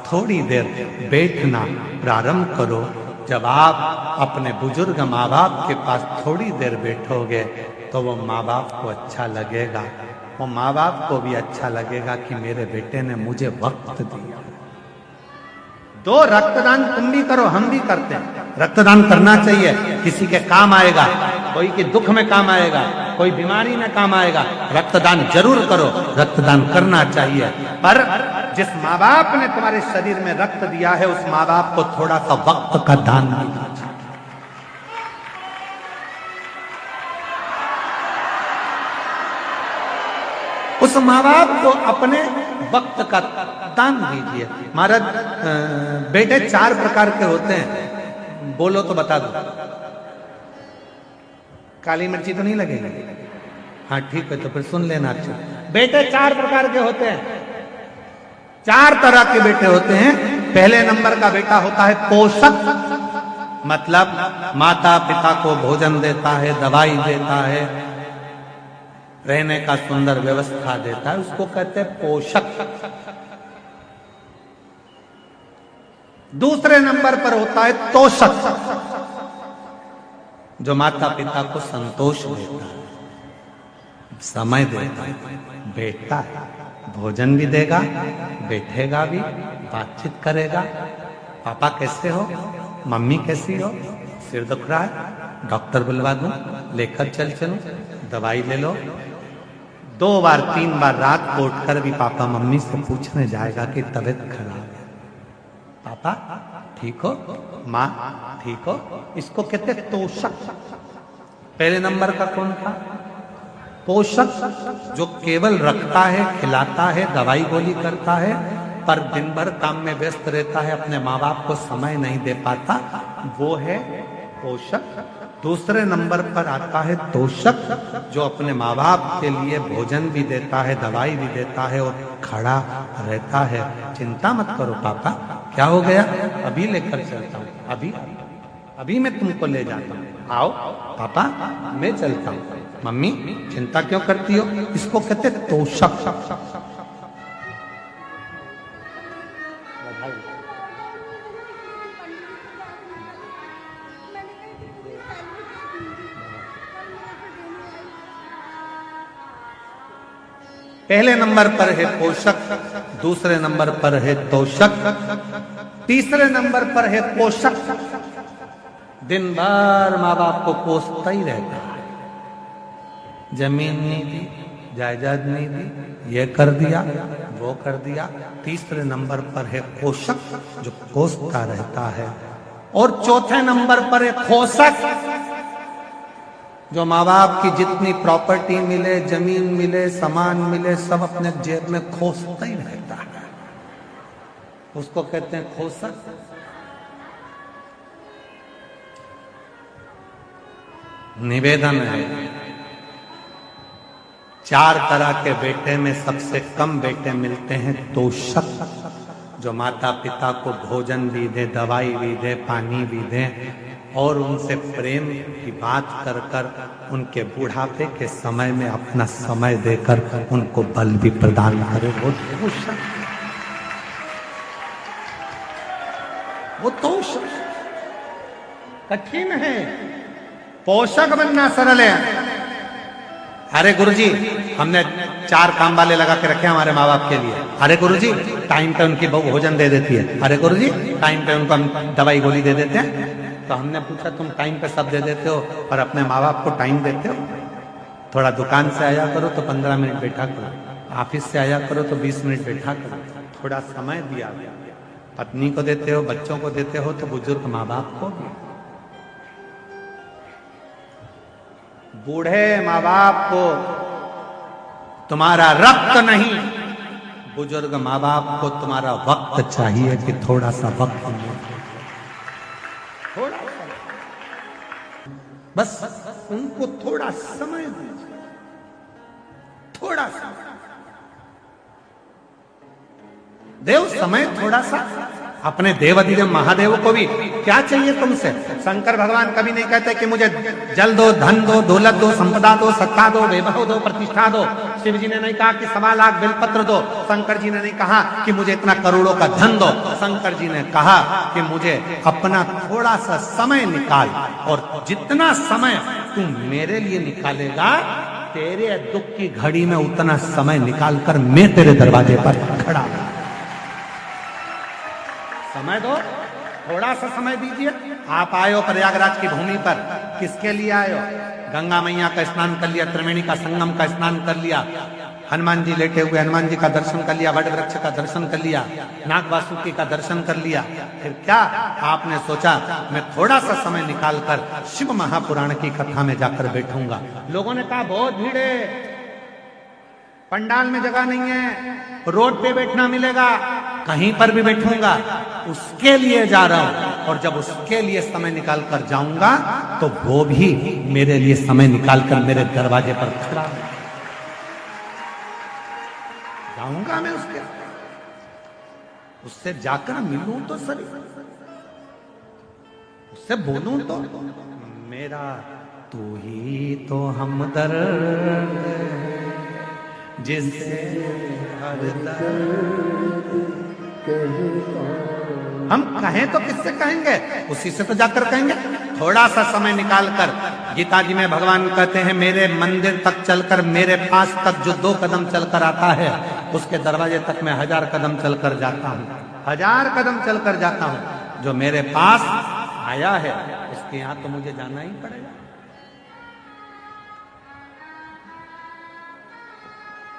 थोड़ी देर बैठना प्रारंभ करो। जब आप अपने बुजुर्ग माँ बाप के पास थोड़ी देर बैठोगे तो वो माँ बाप को अच्छा लगेगा, वो माँ बाप को भी अच्छा लगेगा कि मेरे बेटे ने मुझे वक्त दिया। तो रक्तदान तुम भी करो, हम भी करते हैं। रक्तदान करना चाहिए, किसी के काम आएगा, कोई के दुख में काम आएगा, कोई बीमारी में काम आएगा। रक्तदान जरूर करो, रक्तदान करना चाहिए। पर जिस माँ बाप ने तुम्हारे शरीर में रक्त दिया है, उस माँ बाप को थोड़ा सा वक्त का दान देना चाहिए। उस माँ बाप को अपने वक्त का दान दीजिए। महाराज, बेटे 4 प्रकार के होते हैं, बोलो तो बता दो। काली मिर्ची तो नहीं लगेगी? हाँ ठीक है, तो फिर सुन लेना। अच्छा, बेटे 4 प्रकार के होते हैं, 4 तरह के बेटे होते हैं। पहले नंबर का बेटा होता है पोषक, मतलब माता पिता को भोजन देता है, दवाई देता है, रहने का सुंदर व्यवस्था देता है, उसको कहते हैं पोषक। दूसरे नंबर पर होता है तोषक, जो माता पिता को संतोष देता है, समय देता है, बैठता है, भोजन भी देगा, बैठेगा भी, बातचीत करेगा। पापा कैसे हो, मम्मी कैसी हो, सिर दुख रहा है, डॉक्टर बुलवा दूं, लेकर चलूं, दवाई ले लो। 2 बार 3 बार रात को उठकर भी पापा मम्मी से पूछने जाएगा कि तबीयत खराब है, पापा ठीक हो, माँ ठीक हो। इसको कहते तोषक। पहले नंबर का कौन था? पोषक, जो केवल रखता है, खिलाता है, दवाई गोली करता है, पर दिन भर काम में व्यस्त रहता है, अपने माँ बाप को समय नहीं दे पाता, वो है पोषक। दूसरे नंबर पर आता है तोषक, जो अपने माँ बाप के लिए भोजन भी देता है, दवाई भी देता है और खड़ा रहता है। चिंता मत करो पापा, क्या हो गया, अभी लेकर चलता हूँ, अभी मैं तुमको ले जाता हूँ, आओ पापा मैं चलता हूँ। मम्मी चिंता क्यों करती हो? इसको कहते तोषक। पहले नंबर पर है पोषक, दूसरे नंबर पर है तोषक, तीसरे नंबर पर है पोषक। दिन भर माँ बाप को कोसता ही रहता है, जमीन नहीं दी, जायदाद नहीं दी, ये कर दिया, वो कर दिया। तीसरे नंबर पर है पोषक, जो कोसता रहता है। और चौथे नंबर पर है खोसक, जो माँ बाप की जितनी प्रॉपर्टी मिले, जमीन मिले, सामान मिले, सब अपने जेब में खोसता ही रहता है, उसको कहते हैं खोसक। निवेदन है, 4 तरह के बेटे में सबसे कम बेटे मिलते हैं तोषक, जो माता पिता को भोजन भी दे, दवाई भी दे, पानी भी दे और उनसे प्रेम की बात कर कर उनके बुढ़ापे के समय में अपना समय देकर उनको बल भी प्रदान करे। वो तोषक कठिन है, पोषक बनना सरल है। अरे गुरुजी हमने 4 काम वाले लगा के रखे हमारे माँ बाप के लिए। अरे गुरुजी टाइम पे उनकी बहू भोजन दे देती है, अरे गुरुजी टाइम पे उनको हम दवाई गोली दे देते हैं। तो हमने पूछा तुम टाइम पे सब दे देते हो और अपने माँ बाप को टाइम देते हो? थोड़ा दुकान से आया करो तो 15 मिनट बैठा करो, ऑफिस से आया करो तो 20 मिनट बैठा करो, थोड़ा समय दिया। पत्नी को देते हो, बच्चों को देते हो, तो बुजुर्ग माँ बाप को भी। बूढ़े माँ बाप को तुम्हारा रक्त नहीं, बुजुर्ग माँ बाप को तुम्हारा वक्त चाहिए कि थोड़ा सा वक्त मिले, थोड़ा सा, बस उनको थोड़ा समय दीजिए, थोड़ा सा देव समय थोड़ा सा। अपने देवाधिदेव महादेव को भी क्या चाहिए तुमसे? शंकर भगवान कभी नहीं कहते कि मुझे जल दो, धन दो, दौलत दो, संपदा दो, सत्ता दो, वैभव दो, प्रतिष्ठा दो। शिव जी ने नहीं कहा कि 1.25 लाख बेलपत्र दो। शंकर जी ने नहीं कहा कि मुझे इतना करोड़ों का धन दो। शंकर जी ने कहा कि मुझे अपना थोड़ा सा समय निकाल, और जितना समय तू मेरे लिए निकालेगा, तेरे दुख की घड़ी में उतना समय निकाल कर मैं तेरे दरवाजे पर खड़ा। समय दो, थोड़ा सा समय दीजिए। आप आए हो प्रयागराज की भूमि पर, किसके लिए आए हो? गंगा मैया का स्नान कर लिया, त्रिवेणी का संगम का स्नान कर लिया, हनुमान जी लेटे हुए हनुमान जी का दर्शन कर लिया, वट वृक्ष का दर्शन कर लिया, नाग वासुकी का दर्शन कर लिया। फिर क्या आपने सोचा मैं थोड़ा सा समय निकाल कर शिव महापुराण की कथा में जाकर बैठूंगा? लोगों ने कहा बहुत भीड़ है, पंडाल में जगह नहीं है, रोड पे बैठना मिलेगा, कहीं पर भी बैठूंगा। उसके लिए जा रहा हूं, और जब उसके लिए समय निकाल कर जाऊंगा तो वो भी मेरे लिए समय निकाल कर मेरे दरवाजे पर खड़ा जाऊंगा। मैं उससे जाकर मिलूं तो सही, उससे बोलूं तो मेरा तू ही तो हमदर्द जिससे हर दर्द हम कहें तो किससे कहेंगे? उसी से तो जाकर कहेंगे। थोड़ा सा समय निकाल कर, गीता जी में भगवान कहते हैं मेरे मंदिर तक चलकर, मेरे पास तक जो 2 कदम चलकर आता है, उसके दरवाजे तक मैं 1000 कदम चलकर जाता हूँ, 1000 कदम चलकर जाता हूँ। जो मेरे पास आया है उसके यहाँ तो मुझे जाना ही पड़ेगा,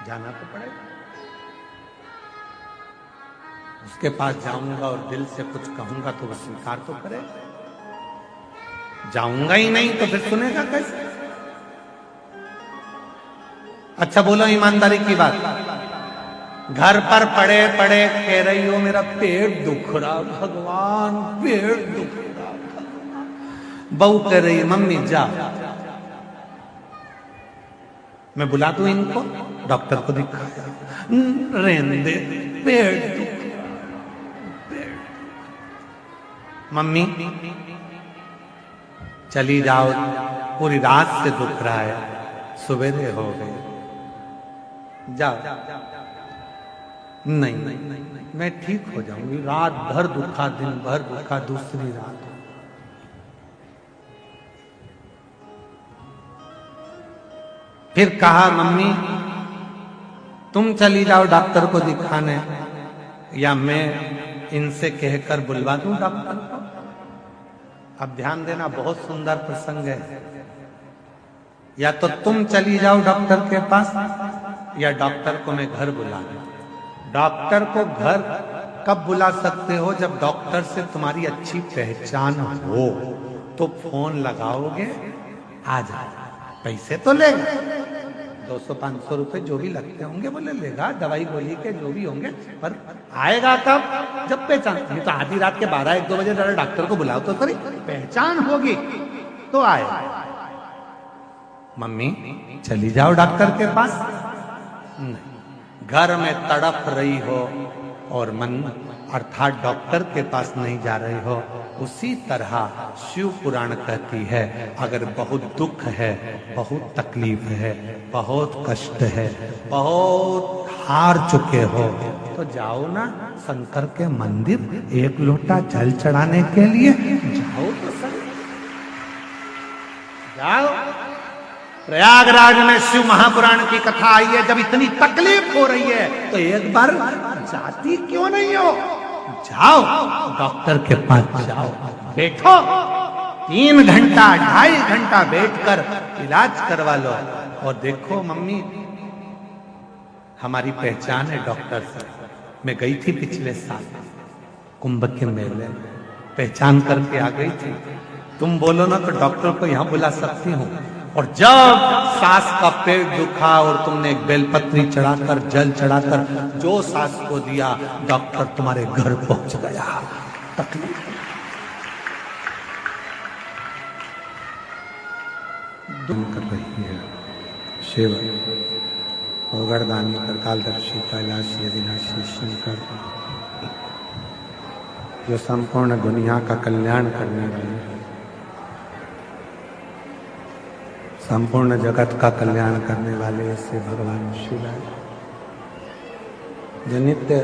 जाना तो पड़ेगा। उसके पास जाऊंगा और दिल से कुछ कहूंगा तो वो स्वीकार तो करेगा। जाऊंगा ही नहीं तो फिर सुनेगा कैसे? अच्छा बोलो ईमानदारी की बात, घर पर पड़े पड़े कह रही हो मेरा पेट दुख रहा भगवान, पेट दुख रहा भगवान। बहू कह रही है मम्मी जा, मैं बुला दूं इनको, डॉक्टर को दिखाया, रहने दे पेट दुख। मम्मी चली जाओ, पूरी रात से दुख रहा है, सवेरे हो गए, जाओ। नहीं मैं ठीक हो जाऊंगी, रात भर दुखा, दिन भर दुखा, दूसरी रात। फिर कहा मम्मी तुम चली जाओ डॉक्टर को दिखाने, या मैं इनसे कहकर बुलवा दूं डॉक्टर को। अब ध्यान देना, बहुत सुंदर प्रसंग है। या तो तुम चली जाओ डॉक्टर के पास, या डॉक्टर को मैं घर बुला दूं। डॉक्टर को घर कब बुला सकते हो? जब डॉक्टर से तुम्हारी अच्छी पहचान हो तो फोन लगाओगे, आ जाओ। पैसे तो लेगा, 200-500 रुपए जो भी लगते होंगे वो ले लेगा, दवाई गोली के जो भी होंगे, पर आएगा तब जब पहचान। नहीं तो आधी रात के 12-1-2 बजे जरा डॉक्टर को बुलाओ तो सही, पहचान होगी तो आए। मम्मी चली जाओ डॉक्टर के पास। नहीं, घर में तड़प रही हो और मन अर्थात डॉक्टर के पास नहीं जा रही हो, उसी तरह शिव पुराण कहती है अगर बहुत दुख है, बहुत तकलीफ है, बहुत कष्ट है, बहुत हार चुके हो, तो जाओ ना शंकर के मंदिर, 1 लोटा जल चढ़ाने के लिए जाओ तो सही, जाओ। प्रयागराज में शिव महापुराण की कथा आई है, जब इतनी तकलीफ हो रही है तो एक बार जाती क्यों नहीं हो? जाओ डॉक्टर के पास जाओ, बैठो 3 घंटा 2.5 घंटा बैठकर इलाज करवा लो। और देखो मम्मी, हमारी पहचान है डॉक्टर से। मैं गई थी पिछले साल कुंभ के मेले, पहचान करके आ गई थी। तुम बोलो ना तो डॉक्टर को यहां बुला सकती हूँ। और जब सास का पेट दुखा और तुमने एक बेलपत्री चढ़ाकर जल चढ़ाकर जो सास को दिया, डॉक्टर तुम्हारे घर पहुंच गया। तकलीफ दुम कर रही है शिव ओगरदानी कालदर्शी कैलाशी अविनाशी शंकर, जो संपूर्ण दुनिया का कल्याण करने वाले हैं, संपूर्ण जगत का कल्याण करने वाले ऐसे भगवान शिव है, जो नित्य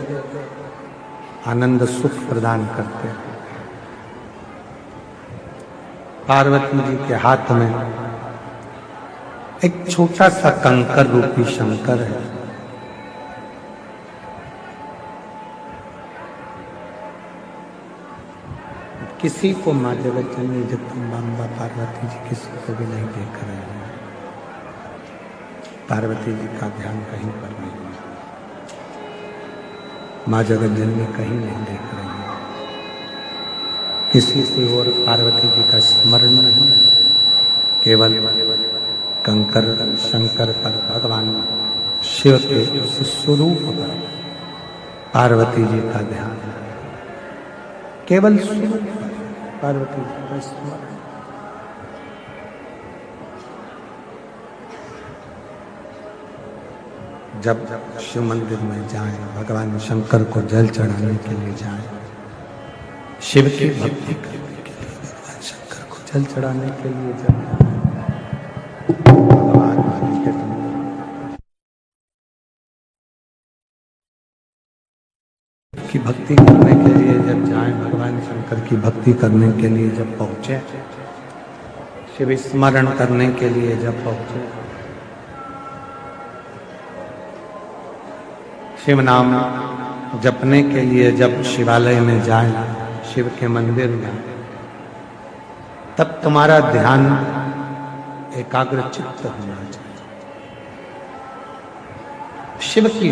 आनंद सुख प्रदान करते हैं। पार्वती जी के हाथ में एक छोटा सा कंकर रूपी शंकर है। किसी को माँ जगत जननी जगदम्बा पार्वती जी किसी को भी नहीं देख रहे हैं। पार्वती जी का ध्यान कहीं पर नहीं है, माँ जगत जननी कहीं नहीं देख रही है। किसी से और पार्वती जी का स्मरण नहीं, केवल कंकर शंकर पर भगवान शिव के उस स्वरूप पर पार्वती जी का ध्यान है। केवल स्वरूप पार्वती जी का स्मरण। जब शिव मंदिर में जाएं, भगवान शंकर को जल चढ़ाने के लिए जाएं, शिव की भक्ति करने के लिए, भगवान शंकर को जल चढ़ाने के लिए जाएं, भगवान वाली के की भक्ति करने के लिए जब जाएं, भगवान शंकर की भक्ति करने के लिए जब पहुंचे, शिव स्मरण करने के लिए जब पहुंचे, शिव नाम जपने के लिए जब शिवालय में जाएं, शिव के मंदिर में, तब तुम्हारा ध्यान एकाग्र चित्त होना चाहिए शिव की।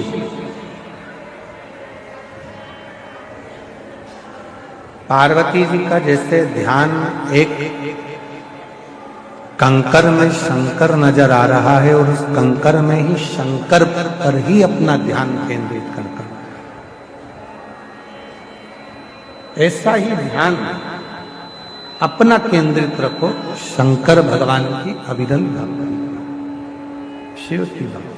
पार्वती जी का जैसे ध्यान एक कंकर में शंकर नजर आ रहा है और उस कंकर में ही शंकर पर ही अपना ध्यान केंद्रित कर, ऐसा ही ध्यान अपना केंद्रित रखो शंकर भगवान की अविरल भक्ति, शिव की भक्ति।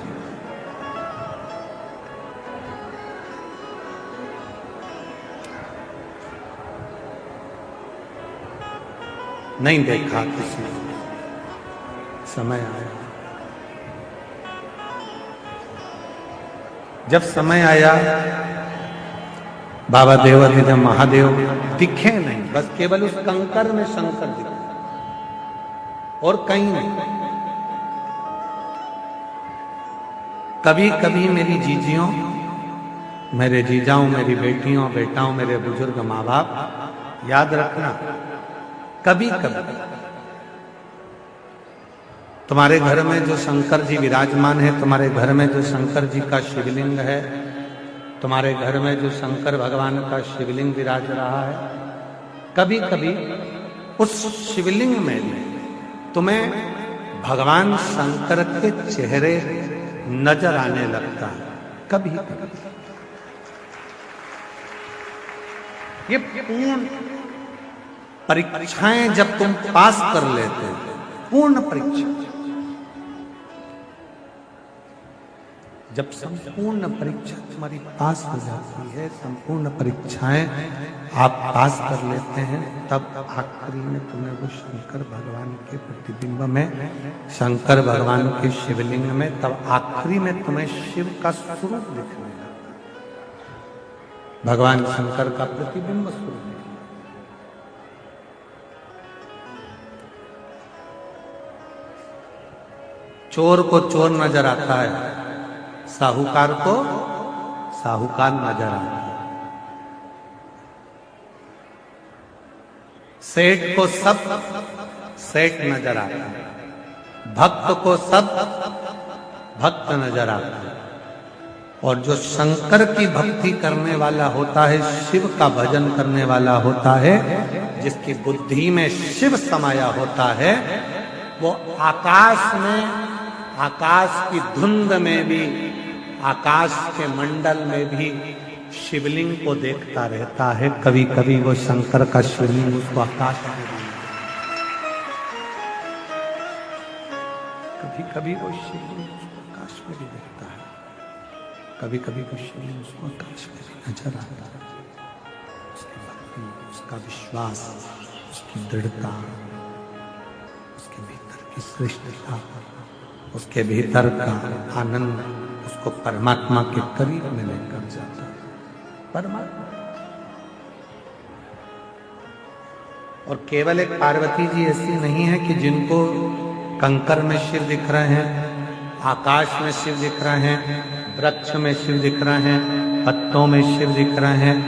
नहीं देखा किसी ने, समय आया, जब समय आया बाबा देवाधिदेव महादेव दिखे नहीं, बस केवल उस कंकर में शंकर दिखे और कहीं नहीं। कभी कभी मेरी जीजियों, मेरे जीजाओं, मेरी बेटियों बेटाओं, मेरे बुजुर्ग माँ बाप, याद रखना, कभी कभी तुम्हारे घर में जो शंकर जी विराजमान है, तुम्हारे घर में जो शंकर जी का शिवलिंग है, तुम्हारे घर में जो शंकर भगवान का शिवलिंग विराज रहा है, कभी कभी उस शिवलिंग में भी तुम्हें भगवान शंकर के चेहरे नजर आने लगता है। कभी कभी ये पूर्ण परीक्षाएं जब तुम पास कर लेते हो, पूर्ण परीक्षा, जब संपूर्ण परीक्षा तुम्हारी पास हो जाती है, संपूर्ण परीक्षाएं आप पास कर लेते हैं, तब आखिरी में तुम्हें वो शंकर भगवान के प्रतिबिंब में, शंकर भगवान के शिवलिंग में, तब आखिरी में तुम्हें शिव का स्वरूप दिखने लगता, भगवान शंकर का प्रतिबिंब स्वरूप। चोर को चोर नजर आता है, साहूकार को साहूकार नजर आता है। सेठ को सब सेठ नजर आता है, भक्त को सब भक्त नजर आता है। और जो शंकर की भक्ति करने वाला होता है, शिव का भजन करने वाला होता है, जिसकी बुद्धि में शिव समाया होता है, वो आकाश में, आकाश की धुंध में भी, आकाश के मंडल में भी शिवलिंग को देखता रहता है। कभी कभी वो शंकर का शिवलिंग उसको आकाश में, कभी कभी वो शिवलिंग उसको आकाश में भी देखता है, कभी कभी वो शिवलिंग उसको आकाश में भी नजर आता है। उसकी भक्ति, उसका विश्वास, उसकी दृढ़ता, उसके भीतर की श्रेष्ठता, उसके भीतर का आनंद उसको परमात्मा के करीब में लेकर जाता है। परमात्मा और केवल एक पार्वती जी ऐसी नहीं है कि जिनको कंकर में शिव दिख रहे हैं, आकाश में शिव दिख रहे हैं, वृक्ष में शिव दिख रहे हैं, पत्तों में शिव दिख रहे हैं,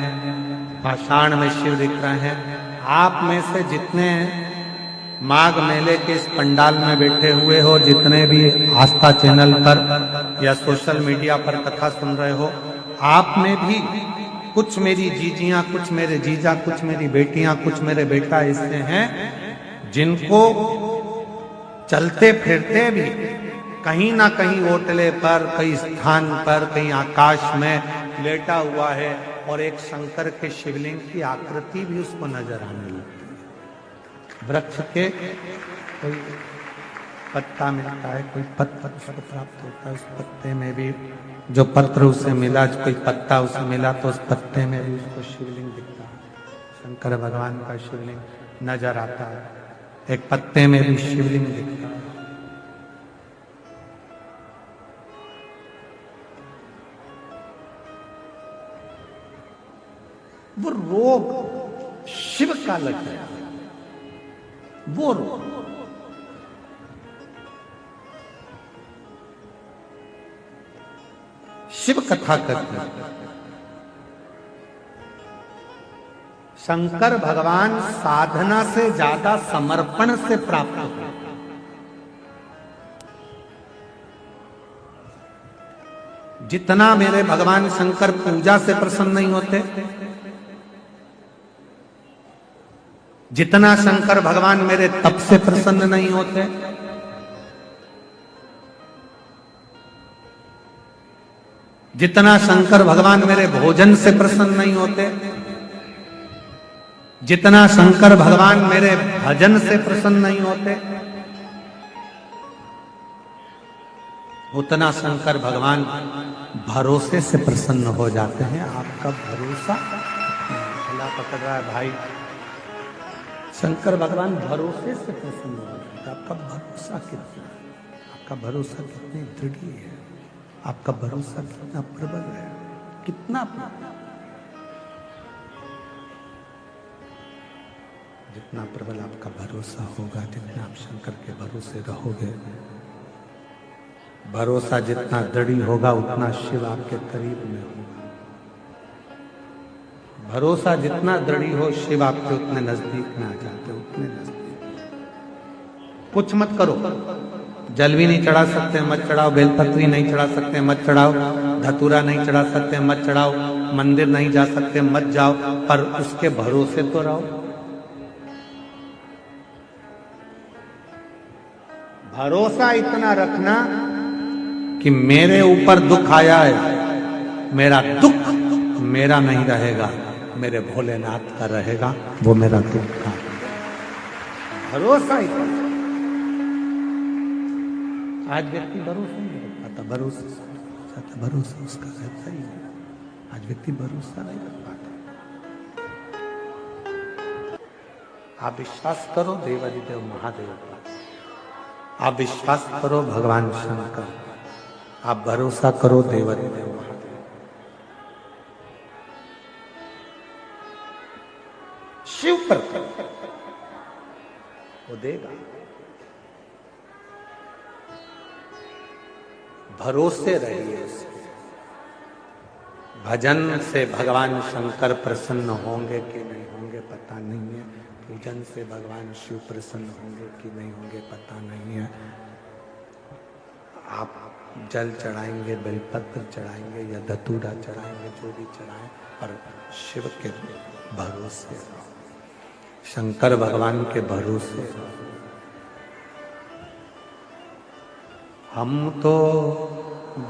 पाषाण में शिव दिख रहे हैं। आप में से जितने माघ मेले के इस पंडाल में बैठे हुए हो, जितने भी आस्था चैनल पर या सोशल मीडिया पर कथा सुन रहे हो, आप में भी कुछ मेरी जीजियां, कुछ मेरे जीजा, कुछ मेरी बेटियां, कुछ मेरे बेटा ऐसे हैं जिनको चलते फिरते भी कहीं ना कहीं होटले पर, कई स्थान पर, कहीं आकाश में लेटा हुआ है और एक शंकर के शिवलिंग की आकृति भी उसको नजर आने लगती है। वृक्ष के कोई पत्ता मिलता है, कोई पत्ता उसको प्राप्त होता है, उस पत्ते में भी जो पत्र उसे मिला, कोई पत्ता उसे मिला तो उस पत्ते में भी उसको शिवलिंग दिखता है। शंकर भगवान का शिवलिंग नजर आता है, एक पत्ते में भी शिवलिंग दिखता है। वो रोग शिव का लग गया, वो रोग। शिव कथा करते शंकर भगवान साधना से ज्यादा समर्पण से प्राप्त होते। जितना मेरे भगवान शंकर पूजा से प्रसन्न नहीं होते, जितना शंकर भगवान मेरे तप से प्रसन्न नहीं होते, जितना शंकर भगवान मेरे भोजन से प्रसन्न नहीं होते, जितना शंकर भगवान मेरे भजन से प्रसन्न नहीं होते, उतना शंकर भगवान भरोसे से प्रसन्न हो जाते हैं। आपका भरोसा गला पकड़ रहा है भाई, शंकर भगवान भरोसे से प्रसन्न हो जाते हैं। आपका भरोसा कितना, आपका भरोसा कितनी दृढ़ है, आपका भरोसा कितना प्रबल है, कितना प्रबल। जितना प्रबल आपका भरोसा होगा, जितना आप शंकर के भरोसे रहोगे, भरोसा जितना दृढ़ होगा, उतना शिव आपके करीब में होगा। भरोसा जितना दृढ़ हो, शिव आपके उतने नजदीक में आ जाते, उतने नजदीक। कुछ मत करो, जल भी नहीं चढ़ा सकते मत चढ़ाओ, बेलपत्री नहीं चढ़ा सकते मत चढ़ाओ, धतूरा नहीं चढ़ा सकते मत चढ़ाओ, मंदिर नहीं जा सकते मत जाओ, पर उसके भरोसे तो रहो। भरोसा इतना रखना कि मेरे ऊपर दुख आया है, मेरा दुख मेरा नहीं रहेगा, मेरे भोलेनाथ का रहेगा, वो मेरा दुख का। भरोसा इतना। आज व्यक्ति भरोसा नहीं रख पाता, भरोसा उसका रहता ही नहीं। आज व्यक्ति भरोसा नहीं रख पाता। आप विश्वास करो देवादिदेव महादेव पर, आप विश्वास करो भगवान शंकर, आप भरोसा करो देवादिदेव महादेव। शिव पर वो देगा। भरोसे रहिए इसके। भजन से भगवान शंकर प्रसन्न होंगे कि नहीं होंगे पता नहीं है, पूजन से भगवान शिव प्रसन्न होंगे कि नहीं होंगे पता नहीं है। आप जल चढ़ाएंगे, बेलपत्र चढ़ाएंगे या धतूरा चढ़ाएंगे, जो भी चढ़ाएं, पर शिव के भरोसे रहो, शंकर भगवान के भरोसे रहो। हम तो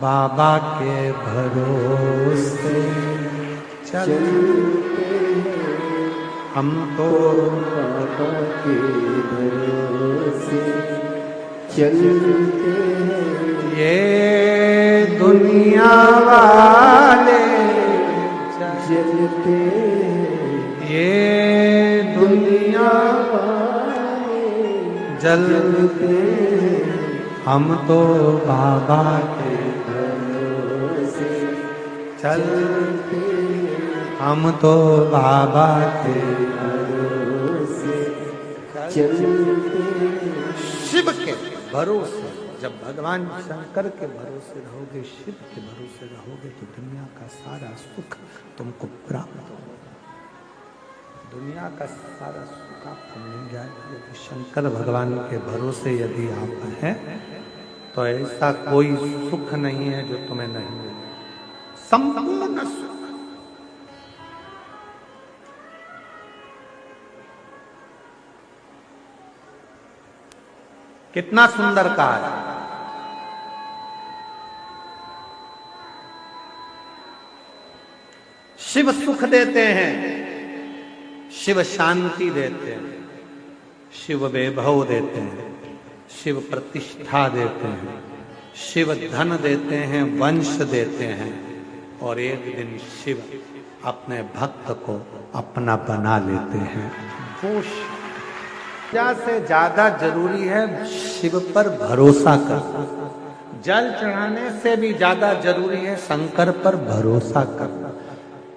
बाबा के भरोसे चलते हैं, हम तो बाबा के भरोसे चलते हैं। ये दुनिया वाले चलते हैं, ये दुनिया वाले जलते हैं, हम तो बाबा के भरोसे चलते हैं, हम तो बाबा के भरोसे चलते हैं। शिव के भरोसे, जब भगवान शंकर के भरोसे रहोगे, शिव के भरोसे रहोगे, तो दुनिया का सारा सुख तुमको प्राप्त होगा। दुनिया का सारा सुख आपको मिल जाएगा। यदि शंकर भगवान के भरोसे यदि आप हैं, तो ऐसा कोई सुख नहीं है जो तुम्हें नहीं मिले, संपूर्ण सुख। कितना सुंदर कहा है। शिव सुख देते हैं, शिव शांति देते हैं, शिव वैभव देते हैं, शिव प्रतिष्ठा देते हैं, शिव धन देते हैं, वंश देते हैं, और एक दिन शिव अपने भक्त को अपना बना लेते हैं। वो से ज्यादा जरूरी है शिव पर भरोसा करना। जल चढ़ाने से भी ज्यादा जरूरी है शंकर पर भरोसा करना।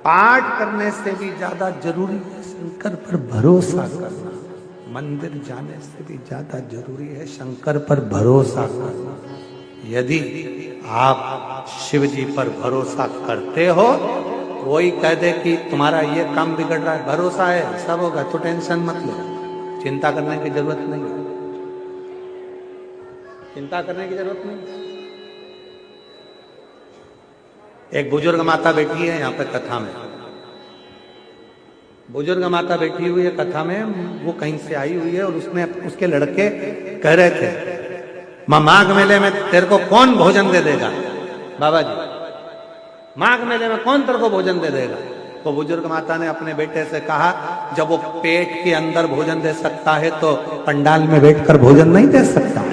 पाठ करने से भी ज्यादा जरूरी है शंकर पर भरोसा करना। मंदिर जाने से भी ज्यादा जरूरी है शंकर पर भरोसा करना। यदि आप शिव जी पर भरोसा करते हो, कोई कह दे कि तुम्हारा ये काम बिगड़ रहा है, भरोसा है सब होगा, तो टेंशन मत लो, चिंता करने की जरूरत नहीं है, चिंता करने की जरूरत नहीं। एक बुजुर्ग माता बैठी है यहाँ पे कथा में, बुजुर्ग माता बैठी हुई है कथा में, वो कहीं से आई हुई है और उसने उसके लड़के कह रहे थे माघ मेले में तेरे को कौन भोजन दे देगा, बाबा जी माघ मेले में कौन तेरे को भोजन दे देगा। तो बुजुर्ग माता ने अपने बेटे से कहा, जब वो पेट के अंदर भोजन दे सकता है तो पंडाल में बैठकर भोजन नहीं दे सकता।